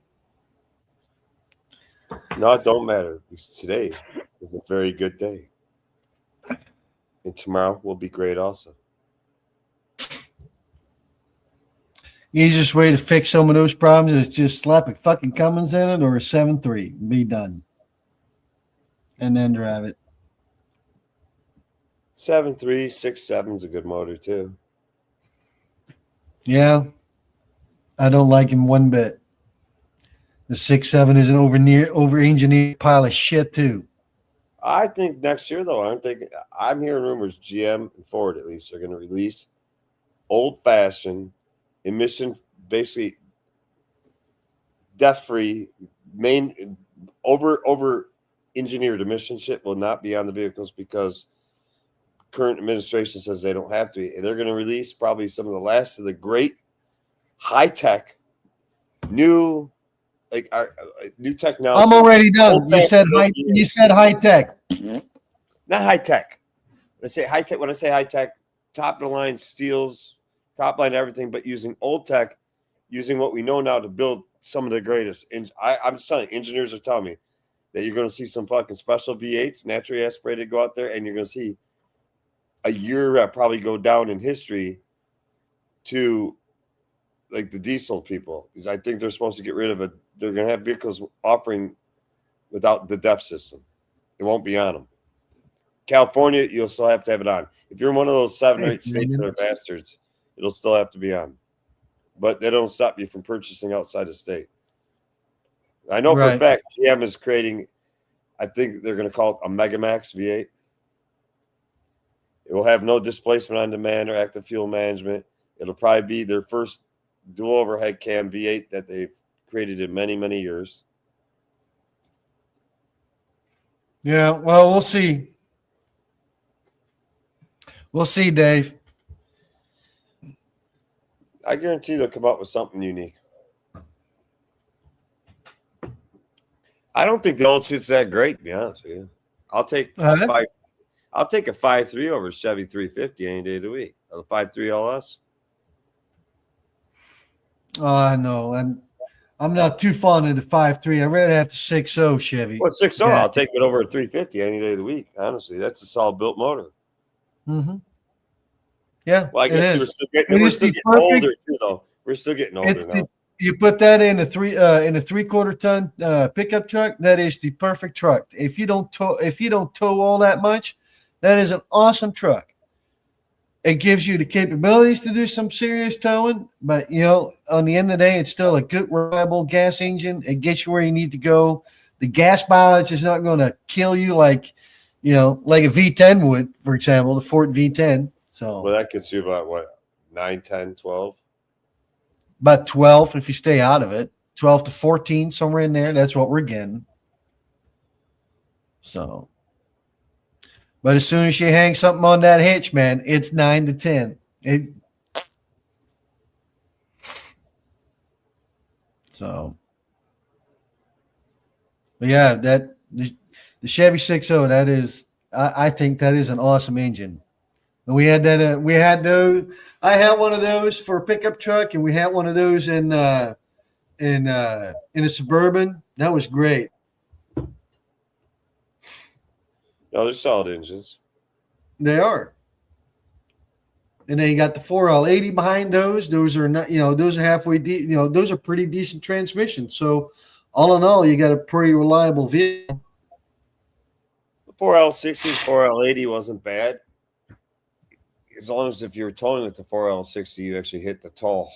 No, it don't matter. Because today is a very good day. And tomorrow will be great also. Easiest way to fix some of those problems is just slap a fucking Cummins in it or a 7.3 and be done. And then drive it. 7.3, 6.7 is a good motor, too. Yeah. I don't like him one bit. The 6.7 is an over-engineered pile of shit, too. I think next year, though, I'm hearing rumors GM and Ford, at least, are going to release old-fashioned, emission, basically death-free, main over-engineered emission shit will not be on the vehicles because current administration says they don't have to be. And they're going to release probably some of the last of the great high-tech, new technology. I'm already done. You said high tech. Not high-tech. When I say high-tech, top-of-the-line steels, top-line everything, but using old tech, using what we know now to build some of the greatest. And I'm just telling you, engineers are telling me that you're going to see some fucking special V8s, naturally aspirated, go out there, and you're going to see a year probably go down in history to like the diesel people, because I think they're supposed to get rid of it. They're going to have vehicles offering without the DEF system. It won't be on them. California, you'll still have to have it on. If you're in one of those 7 or 8 states that are bastards, it'll still have to be on. But they don't stop you from purchasing outside the state. I know for a fact GM is creating, I think they're going to call it a Megamax V8. It will have no displacement on demand or active fuel management. It'll probably be their first dual overhead cam V8 that they've created in many, many years. Yeah, well, we'll see. We'll see, Dave. I guarantee they'll come up with something unique. I don't think the old shit's that great, to be honest with you. I'll take a 5.3 over Chevy 350 any day of the week. Or the 5.3 LS. Oh, I know. I'm not too fond of the 5.3. I'd rather have the 6.0 Chevy. Well, 6.0, yeah. I'll take it over a 350 any day of the week. Honestly, that's a solid built motor. Mm-hmm. Yeah, well, I guess we're still getting older too, though. We're still getting older now. You put that in a 3/4 ton pickup truck. That is the perfect truck. If you don't tow all that much, that is an awesome truck. It gives you the capabilities to do some serious towing, but on the end of the day, it's still a good, reliable gas engine. It gets you where you need to go. The gas mileage is not going to kill you like a V10 would, for example, the Ford V10. So, well, that gets you about what, 9, 10, 12? About 12 if you stay out of it. 12 to 14, somewhere in there. That's what we're getting. So, but as soon as you hang something on that hitch, man, it's 9 to 10. But yeah, the Chevy 6.0, that is, I think that is an awesome engine. And we had that. We had those. I had one of those for a pickup truck, and we had one of those in a Suburban. That was great. No, they're solid engines. They are. And then you got the 4L80 behind those. Those are not, those are halfway those are pretty decent transmissions. So all in all, you got a pretty reliable vehicle. The 4L60, 4L80 wasn't bad. As long as if you were towing with the 4L60, you actually hit the tall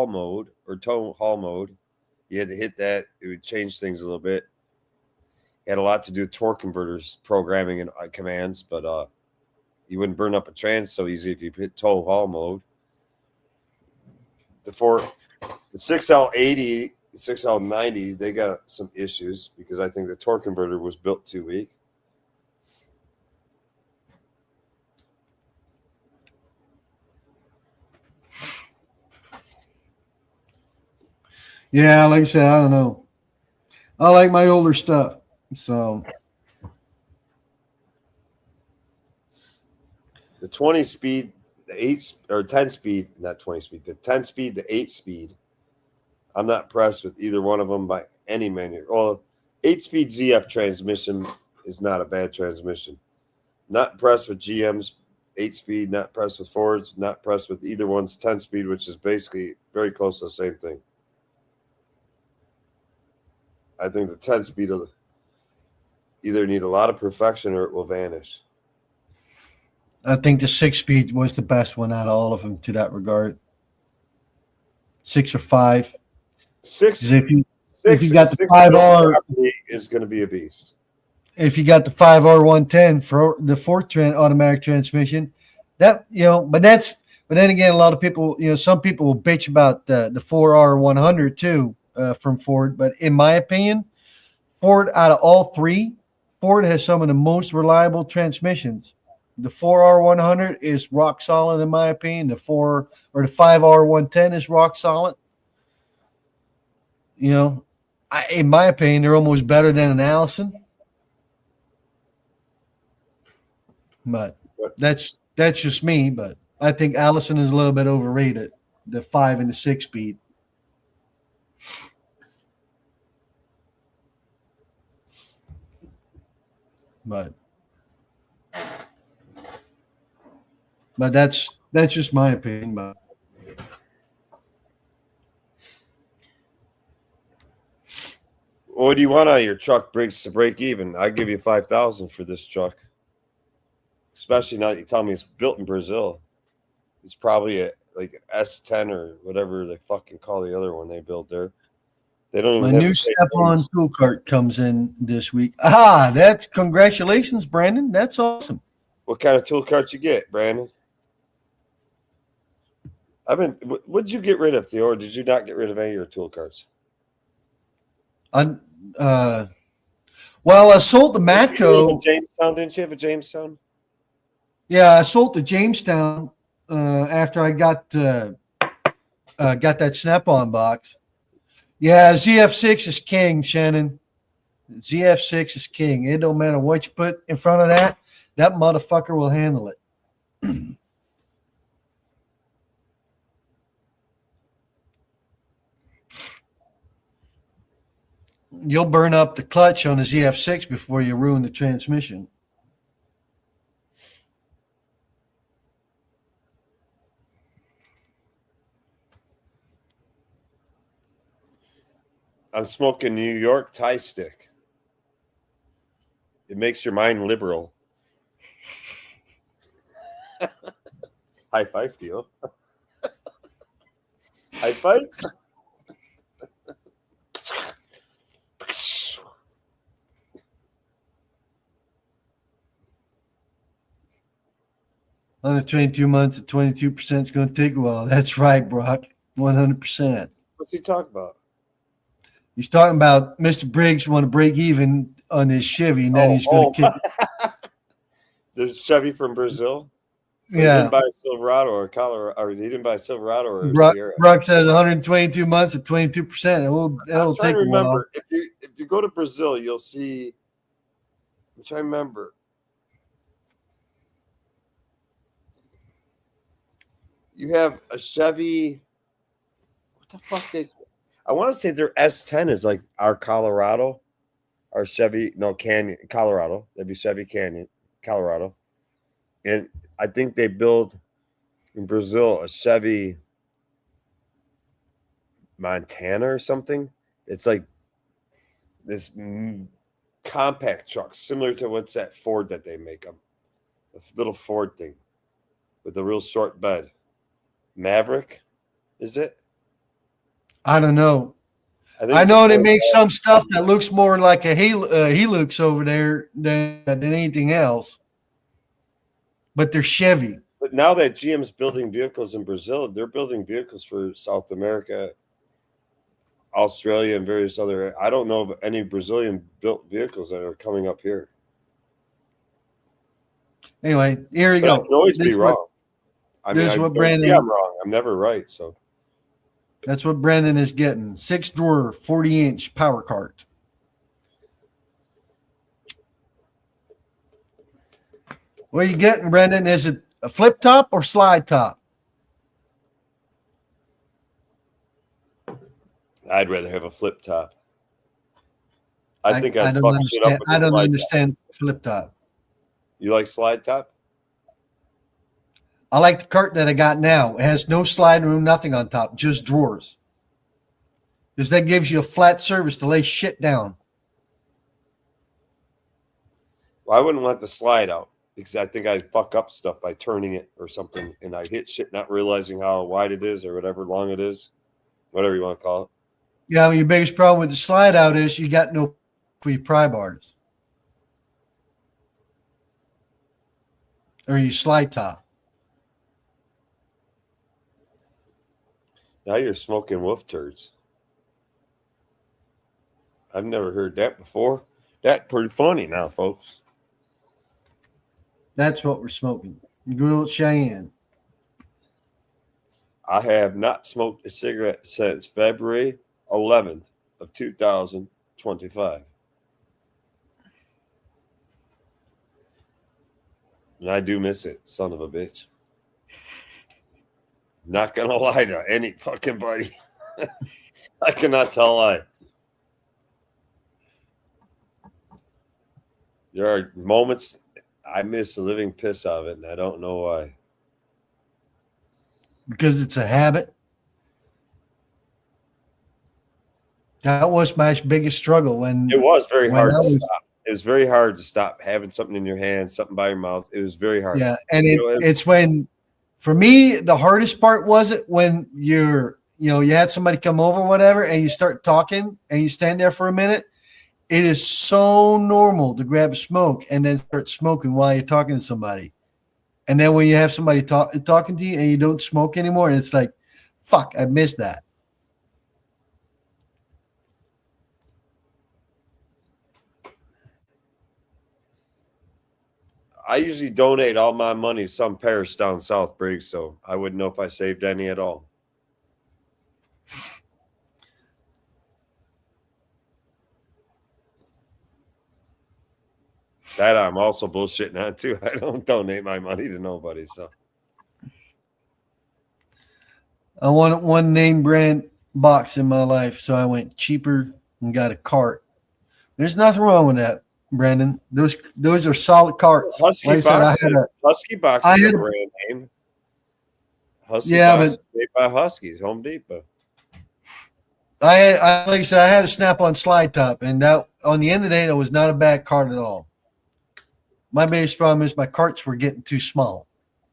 mode or tow haul mode. You had to hit that. It would change things a little bit. It had a lot to do with torque converters programming and commands, but you wouldn't burn up a trans so easy if you hit tow haul mode. The 6L80, the 6L90, they got some issues because I think the torque converter was built too weak. Yeah, like I said, I don't know. I like my older stuff. So the 20 speed, the 8 or 10 speed, not 20 speed, the 10 speed, the 8 speed. I'm not impressed with either one of them by any manner. Well, 8-speed ZF transmission is not a bad transmission. Not impressed with GM's 8-speed, not impressed with Ford's, not impressed with either one's 10-speed, which is basically very close to the same thing. I think the 10-speed will either need a lot of perfection or it will vanish. I think the 6-speed was the best one out of all of them to that regard. 6 or 5. 6 if you got the 5R is going to be a beast. If you got the 5R110 for the fourth automatic transmission, but then again, a lot of people, some people will bitch about the 4R100 too from Ford. But in my opinion, Ford out of all three, Ford has some of the most reliable transmissions. The 4R100 is rock solid in my opinion. The 5R110 is rock solid. In my opinion, they're almost better than an Allison. But that's just me. But I think Allison is a little bit overrated. The 5 and the 6-speed. But that's just my opinion. But what do you want out of your truck, Briggs, to break even? I give you $5,000 for this truck. Especially now that you tell me it's built in Brazil. It's probably like an S10 or whatever they fucking call the other one they built there. They don't even my new step-on tool cart comes in this week. That's congratulations, Brandon. That's awesome. What kind of tool cart you get, Brandon? What did you get rid of, Theo? Or did you not get rid of any of your tool carts? I sold the Matco. Jamestown, didn't you have a Jamestown? Yeah, I sold the Jamestown after I got that Snap-on box. Yeah, ZF6 is king, Shannon. ZF6 is king. It don't matter what you put in front of that motherfucker will handle it. You'll burn up the clutch on the ZF6 before you ruin the transmission. I'm smoking New York Thai stick. It makes your mind liberal. High five, Theo. High five. Under 22 months at 22% is going to take a while. That's right, Brock. 100%. What's he talking about? He's talking about Mr. Briggs want to break even on his Chevy, and then he's going to kick. There's Chevy from Brazil. Yeah. He didn't buy a Silverado or Colorado, or he didn't buy a Silverado or Sierra. Brock says 122 months at 22%. It'll take a while. If you go to Brazil, you'll see. I'm trying to remember. You have a Chevy. What the fuck? I want to say their S10 is like our Colorado, our Chevy. No, Canyon, Colorado. That'd be Chevy Canyon, Colorado. And I think they build in Brazil a Chevy Montana or something. It's like this compact truck, similar to what's that Ford that they make them, a little Ford thing with a real short bed. Maverick, is it? I don't know. think I it's a know they Ford make Maverick. some stuff that looks more like a Helix over there than anything else. But they're Chevy. But now that GM's building vehicles in Brazil, they're building vehicles for South America, Australia, and various other. I don't know of any Brazilian built vehicles that are coming up here. Anyway, here you But I go. can always This be is what- wrong. I mean, this is I what guarantee Brandon- I'm wrong. I'm never right. So That's what Brendan is getting. 6-drawer, 40-inch power cart. What are you getting, Brendan? Is it a flip top or slide top? I'd rather have a flip top. I think I'd don't fuck shit understand. up with I a don't slide understand flip top. top. You like slide top? I like the cart that I got now. It has no slide room, nothing on top, just drawers. Because that gives you a flat surface to lay shit down. Well, I wouldn't want the slide out because I think I'd fuck up stuff by turning it or something, and I'd hit shit not realizing how wide it is or whatever long it is, whatever you want to call it. Yeah, your biggest problem with the slide out is you got no for your pry bars. Or your slide top. Now you're smoking wolf turds. I've never heard that before. That's pretty funny now, folks. That's what we're smoking. Good old Cheyenne. I have not smoked a cigarette since February 11th of 2025. And I do miss it, son of a bitch. Not gonna lie to any fucking buddy. I cannot tell a lie. There are moments I miss the living piss out of it, and I don't know why. Because it's a habit. That was my biggest struggle when It was very when hard I to was- stop. It was very hard to stop having something in your hand, something by your mouth. It was very hard. yeah, and You know, it's when for me the hardest part was it when you had somebody come over or whatever and you start talking and you stand there for a minute. It is so normal to grab a smoke and then start smoking while you're talking to somebody. And then when you have somebody talking to you and you don't smoke anymore, and it's like, fuck, I missed that. I usually donate all my money to some parish down South Briggs, so I wouldn't know if I saved any at all. That I'm also bullshitting on too. I don't donate my money to nobody. So I wanted one name brand box in my life, so I went cheaper and got a cart. There's nothing wrong with that, Brandon. Those are solid carts. Husky Like I said, Box, Husky Box is a had- brand name. Husky Yeah, Box is made by Huskies, Home Depot. like I said, I had a Snap-on slide top, and that on the end of the day, that was not a bad cart at all. My biggest problem is my carts were getting too small.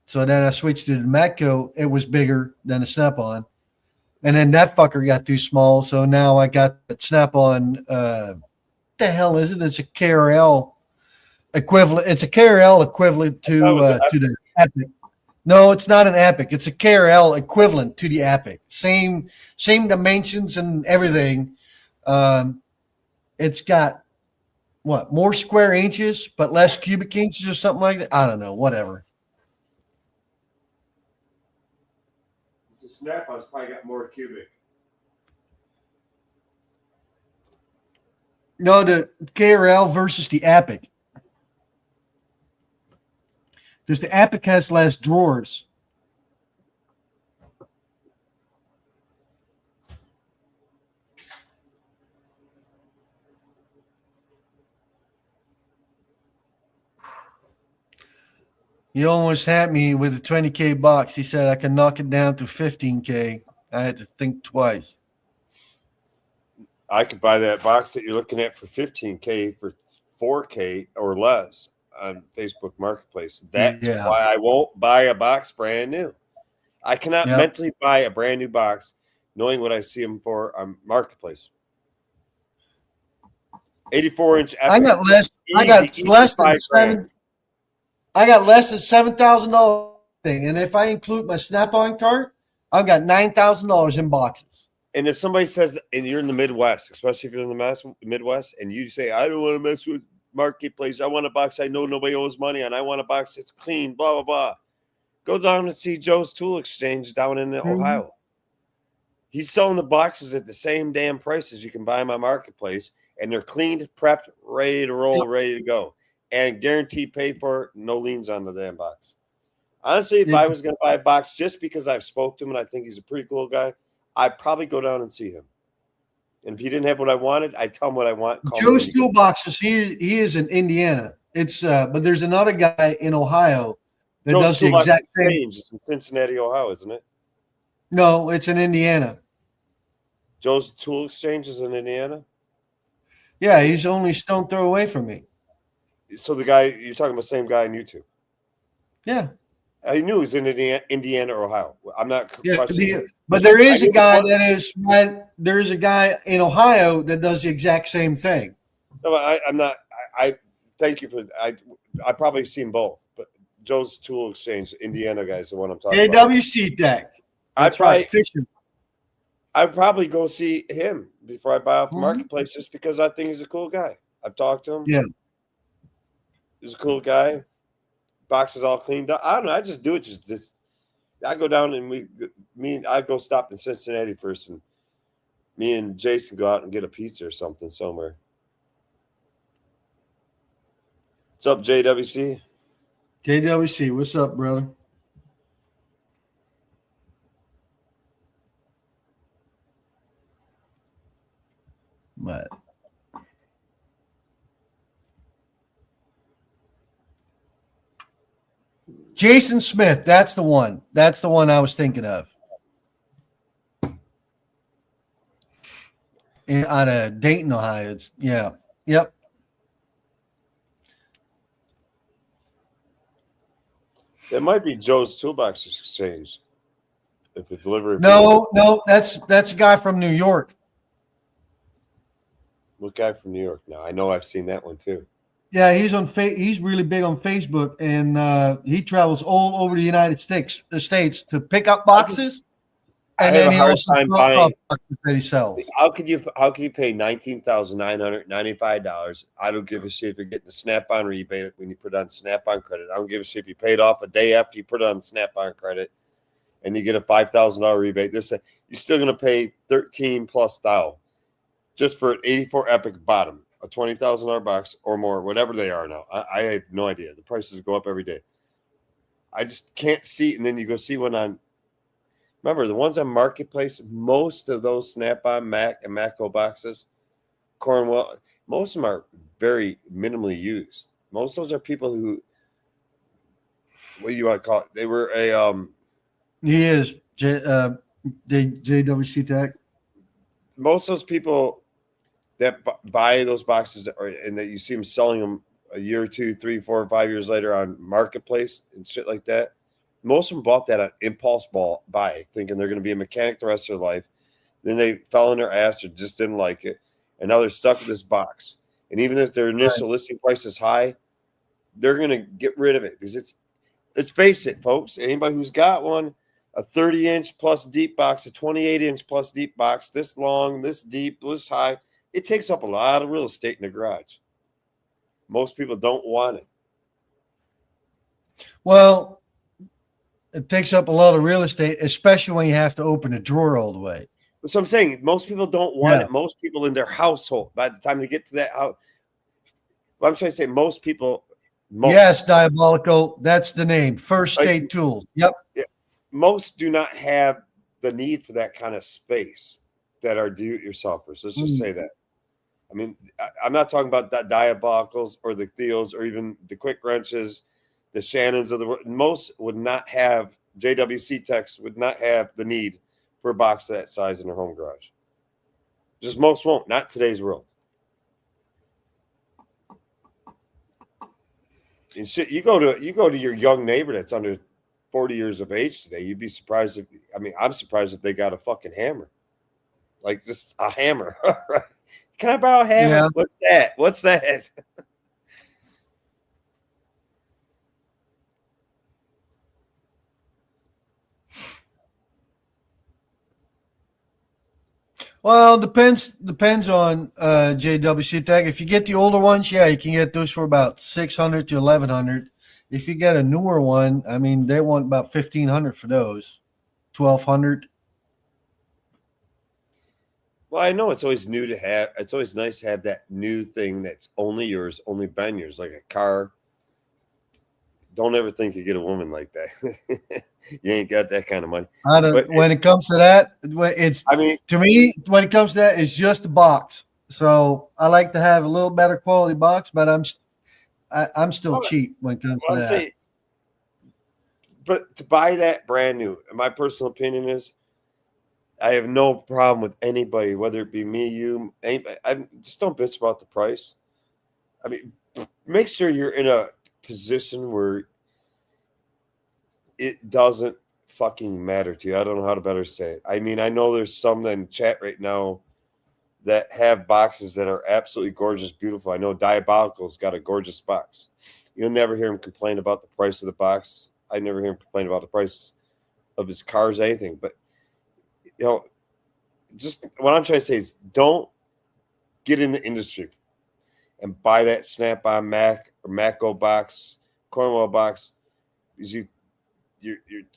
So then I switched to the Matco. It was bigger than the Snap-on. And then that fucker got too small. So now I got that Snap-on. What the hell is it? It's a KRL equivalent. It's a KRL equivalent to the Epic. No, it's not an Epic. It's a KRL equivalent to the Epic. Same dimensions and everything. It's got what, more square inches but less cubic inches or something like that. I don't know. Whatever. It's a Snap-on's probably got more cubic. No, the KRL versus the Epic. Because the Epic has less drawers. He almost had me with a 20K box. He said I can knock it down to 15K. I had to think twice. I could buy that box that you're looking at for 15K for 4K or less on Facebook Marketplace. That's Yeah. why I won't buy a box brand new. I cannot Yep. mentally buy a brand new box knowing what I see them for on Marketplace. 84-inch. I got less. I got easy less than $5,000. I got less than $7,000 thing, and if I include my Snap-on cart, I've got $9,000 in boxes. And if somebody says, and you're in the Midwest, especially if you're in the Midwest, and you say, I don't want to mess with Marketplace. I want a box I know nobody owes money on. I want a box that's clean, blah, blah, blah. Go down and see Joe's Tool Exchange down in Ohio. He's selling the boxes at the same damn prices you can buy them on Marketplace, and they're cleaned, prepped, ready to roll, ready to go. And guaranteed paid for, no liens on the damn box. Honestly, if I was going to buy a box just because I've spoke to him and I think he's a pretty cool guy, I'd probably go down and see him. And if he didn't have what I wanted, I'd tell him what I want. Joe's Toolboxes, he is in Indiana. It's but there's another guy in Ohio that does the exact same. It's in Cincinnati, Ohio, isn't it? No, it's in Indiana. Joe's Tool Exchange is in Indiana? Yeah, he's only stone throw away from me. So the guy, you're talking about the same guy on YouTube? Yeah. I knew he was in Indiana or Ohio. I'm not questioning. But there is a guy there is a guy in Ohio that does the exact same thing. No, I'm not. I thank you for. I probably seen both, but Joe's Tool Exchange, Indiana guy, is the one I'm talking about. AWC Tech. That's right. I'd probably go see him before I buy off the Marketplace, just because I think he's a cool guy. I've talked to him. Yeah, he's a cool guy. Box is all cleaned up. I don't know. I just do it. Just I go down and I go stop in Cincinnati first, and me and Jason go out and get a pizza or something somewhere. What's up, JWC? JWC, what's up, brother? What? Jason Smith, that's the one. That's the one I was thinking of. Out of Dayton, Ohio. Yep. It might be Joe's Toolbox Exchange. If the delivery. No, that's a guy from New York. What guy from New York? Now I know I've seen that one too. Yeah, he's on. He's really big on Facebook, and he travels all over the United States to pick up boxes, and then he also drops off boxes that he sells. How could you pay $19,995? I don't give a shit if you're getting the Snap-on rebate when you put on Snap-on credit. I don't give a shit if you paid off a day after you put it on Snap-on credit, and you get a $5,000 rebate. You're still going to pay $13,000+ just for an 84 Epic bottom. A $20,000 box or more, whatever they are now. I have no idea. The prices go up every day. I just can't see. And then you go see one on. Remember the ones on Marketplace. Most of those Snap-on Mac and Matco boxes, Cornwell. Most of them are very minimally used. Most of those are people who. What do you want to call it? They were a. He is JWC Tech. Most of those people that buy those boxes and that you see them selling them a year or 2, 3, 4, 5 years later on Marketplace and shit like that. Most of them bought that on impulse buy, thinking they're going to be a mechanic the rest of their life. Then they fell on their ass or just didn't like it. And now they're stuck with this box. And even if their initial listing price is high, they're going to get rid of it because let's face it, folks. Anybody who's got one, a 30-inch plus deep box, a 28-inch plus deep box, this long, this deep, this high, it takes up a lot of real estate in the garage. Most people don't want it. Well, it takes up a lot of real estate, especially when you have to open a drawer all the way. So I'm saying most people don't want it. Most people in their household, by the time they get to that house, well, I'm trying to say most people. Yes, Diabolical. That's the name. First State Tools. Yep. Yeah, most do not have the need for that kind of space that are do-it-yourselfers. Let's just say that. I mean, I'm not talking about that Diabolicals or the Theos or even the Quick Wrenches, the Shannons of the world, most would not have, JWC techs would not have the need for a box that size in their home garage. Just most won't, not today's world. And shit, you go to your young neighbor that's under 40 years of age today, you'd be surprised if, I mean, I'm surprised if they got a fucking hammer. Like just a hammer. Can I borrow a hammer? Yeah. What's that? What's that? Well, depends on JWC tag. If you get the older ones, yeah, you can get those for about 600 to 1100. If you get a newer one, I mean, they want about 1500 for those, 1200. Well, I know it's always new to have. It's always nice to have that new thing that's only yours, only been yours, like a car. Don't ever think you get a woman like that. You ain't got that kind of money. When it comes to that, it's, I mean, to me, when it comes to that, it's just a box. So I like to have a little better quality box, but I'm still cheap when it comes to that. say, but to buy that brand new, my personal opinion is, I have no problem with anybody, whether it be me, you, anybody. I just don't bitch about the price. I mean, make sure you're in a position where it doesn't fucking matter to you. I don't know how to better say it. I mean, I know there's some in chat right now that have boxes that are absolutely gorgeous, beautiful. I know Diabolical's got a gorgeous box. You'll never hear him complain about the price of the box. I never hear him complain about the price of his cars, anything. But, you know, just what I'm trying to say is don't get in the industry and buy that Snap-on Mac or Matco box, Cornwell box, because you're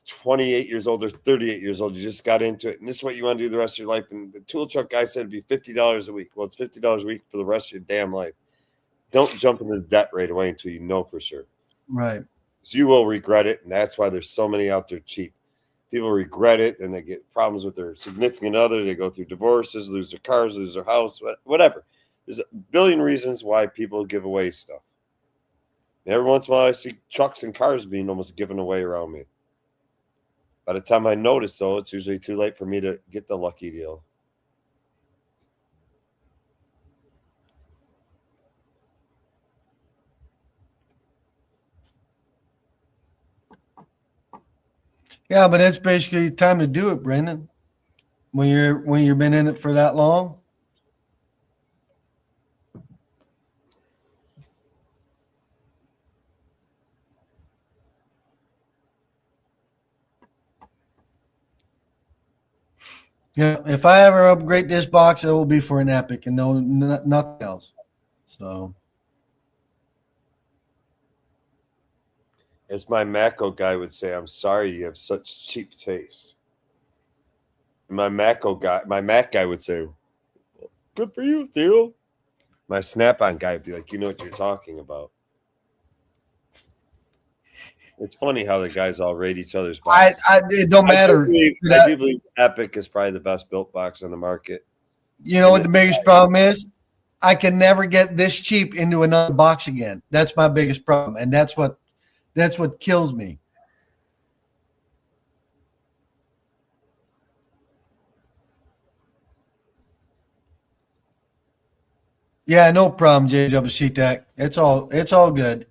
28 years old or 38 years old. You just got into it, and this is what you want to do the rest of your life. And the tool truck guy said it'd be $50 a week. Well, it's $50 a week for the rest of your damn life. Don't jump into debt right away until you know for sure. Right. So you will regret it, and that's why there's so many out there cheap. People regret it, and they get problems with their significant other. They go through divorces, lose their cars, lose their house, whatever. There's a billion reasons why people give away stuff. And every once in a while, I see trucks and cars being almost given away around me. By the time I notice, though, it's usually too late for me to get the lucky deal. Yeah, but it's basically time to do it, Brendan. When you've been in it for that long. Yeah, if I ever upgrade this box, it will be for an Epic and nothing else. So, As my Matco guy would say, I'm sorry you have such cheap taste. My Mac guy would say, good for you, Theo. My Snap-on guy would be like, you know what you're talking about. It's funny how the guys all rate each other's boxes. it don't matter. I do believe Epic is probably the best built box on the market. You know what the biggest problem is? I can never get this cheap into another box again. That's my biggest problem, and that's what kills me. Yeah, no problem, JWC Tech. It's all good.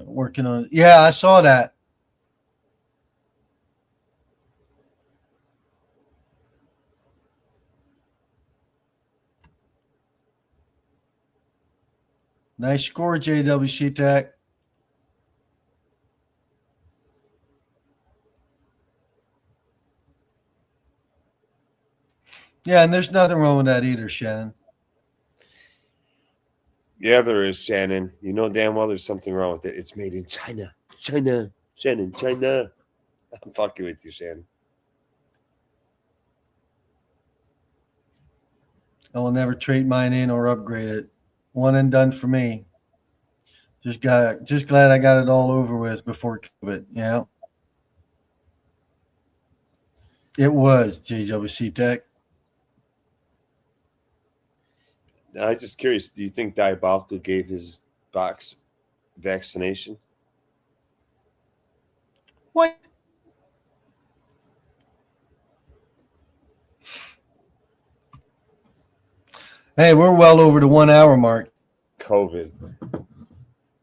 Working on. Yeah, I saw that. Nice score, JWC Tech. Yeah, and there's nothing wrong with that either, Shannon. Yeah, there is, Shannon. You know damn well there's something wrong with it. It's made in China. China. Shannon, China. I'm fucking with you, Shannon. I will never trade mine in or upgrade it. One and done for me. Just glad I got it all over with before COVID. Yeah. It was JWC Tech. I'm just curious. Do you think Diabolical gave his box vaccination? What? Hey, we're well over the 1 hour mark. COVID.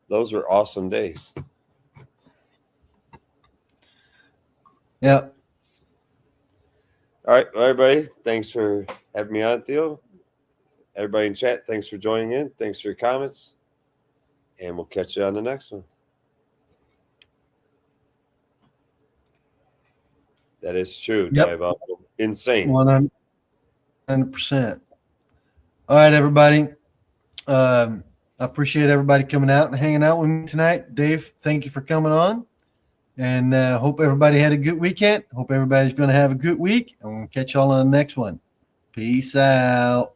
Those were awesome days. Yeah. All right, well, everybody. Thanks for having me on, Theo. Everybody in chat, thanks for joining in. Thanks for your comments. And we'll catch you on the next one. That is true. Yep. Diabolical. Insane. 100%. All right, everybody. I appreciate everybody coming out and hanging out with me tonight. Dave, thank you for coming on. And hope everybody had a good weekend. Hope everybody's going to have a good week. And we'll catch y'all on the next one. Peace out.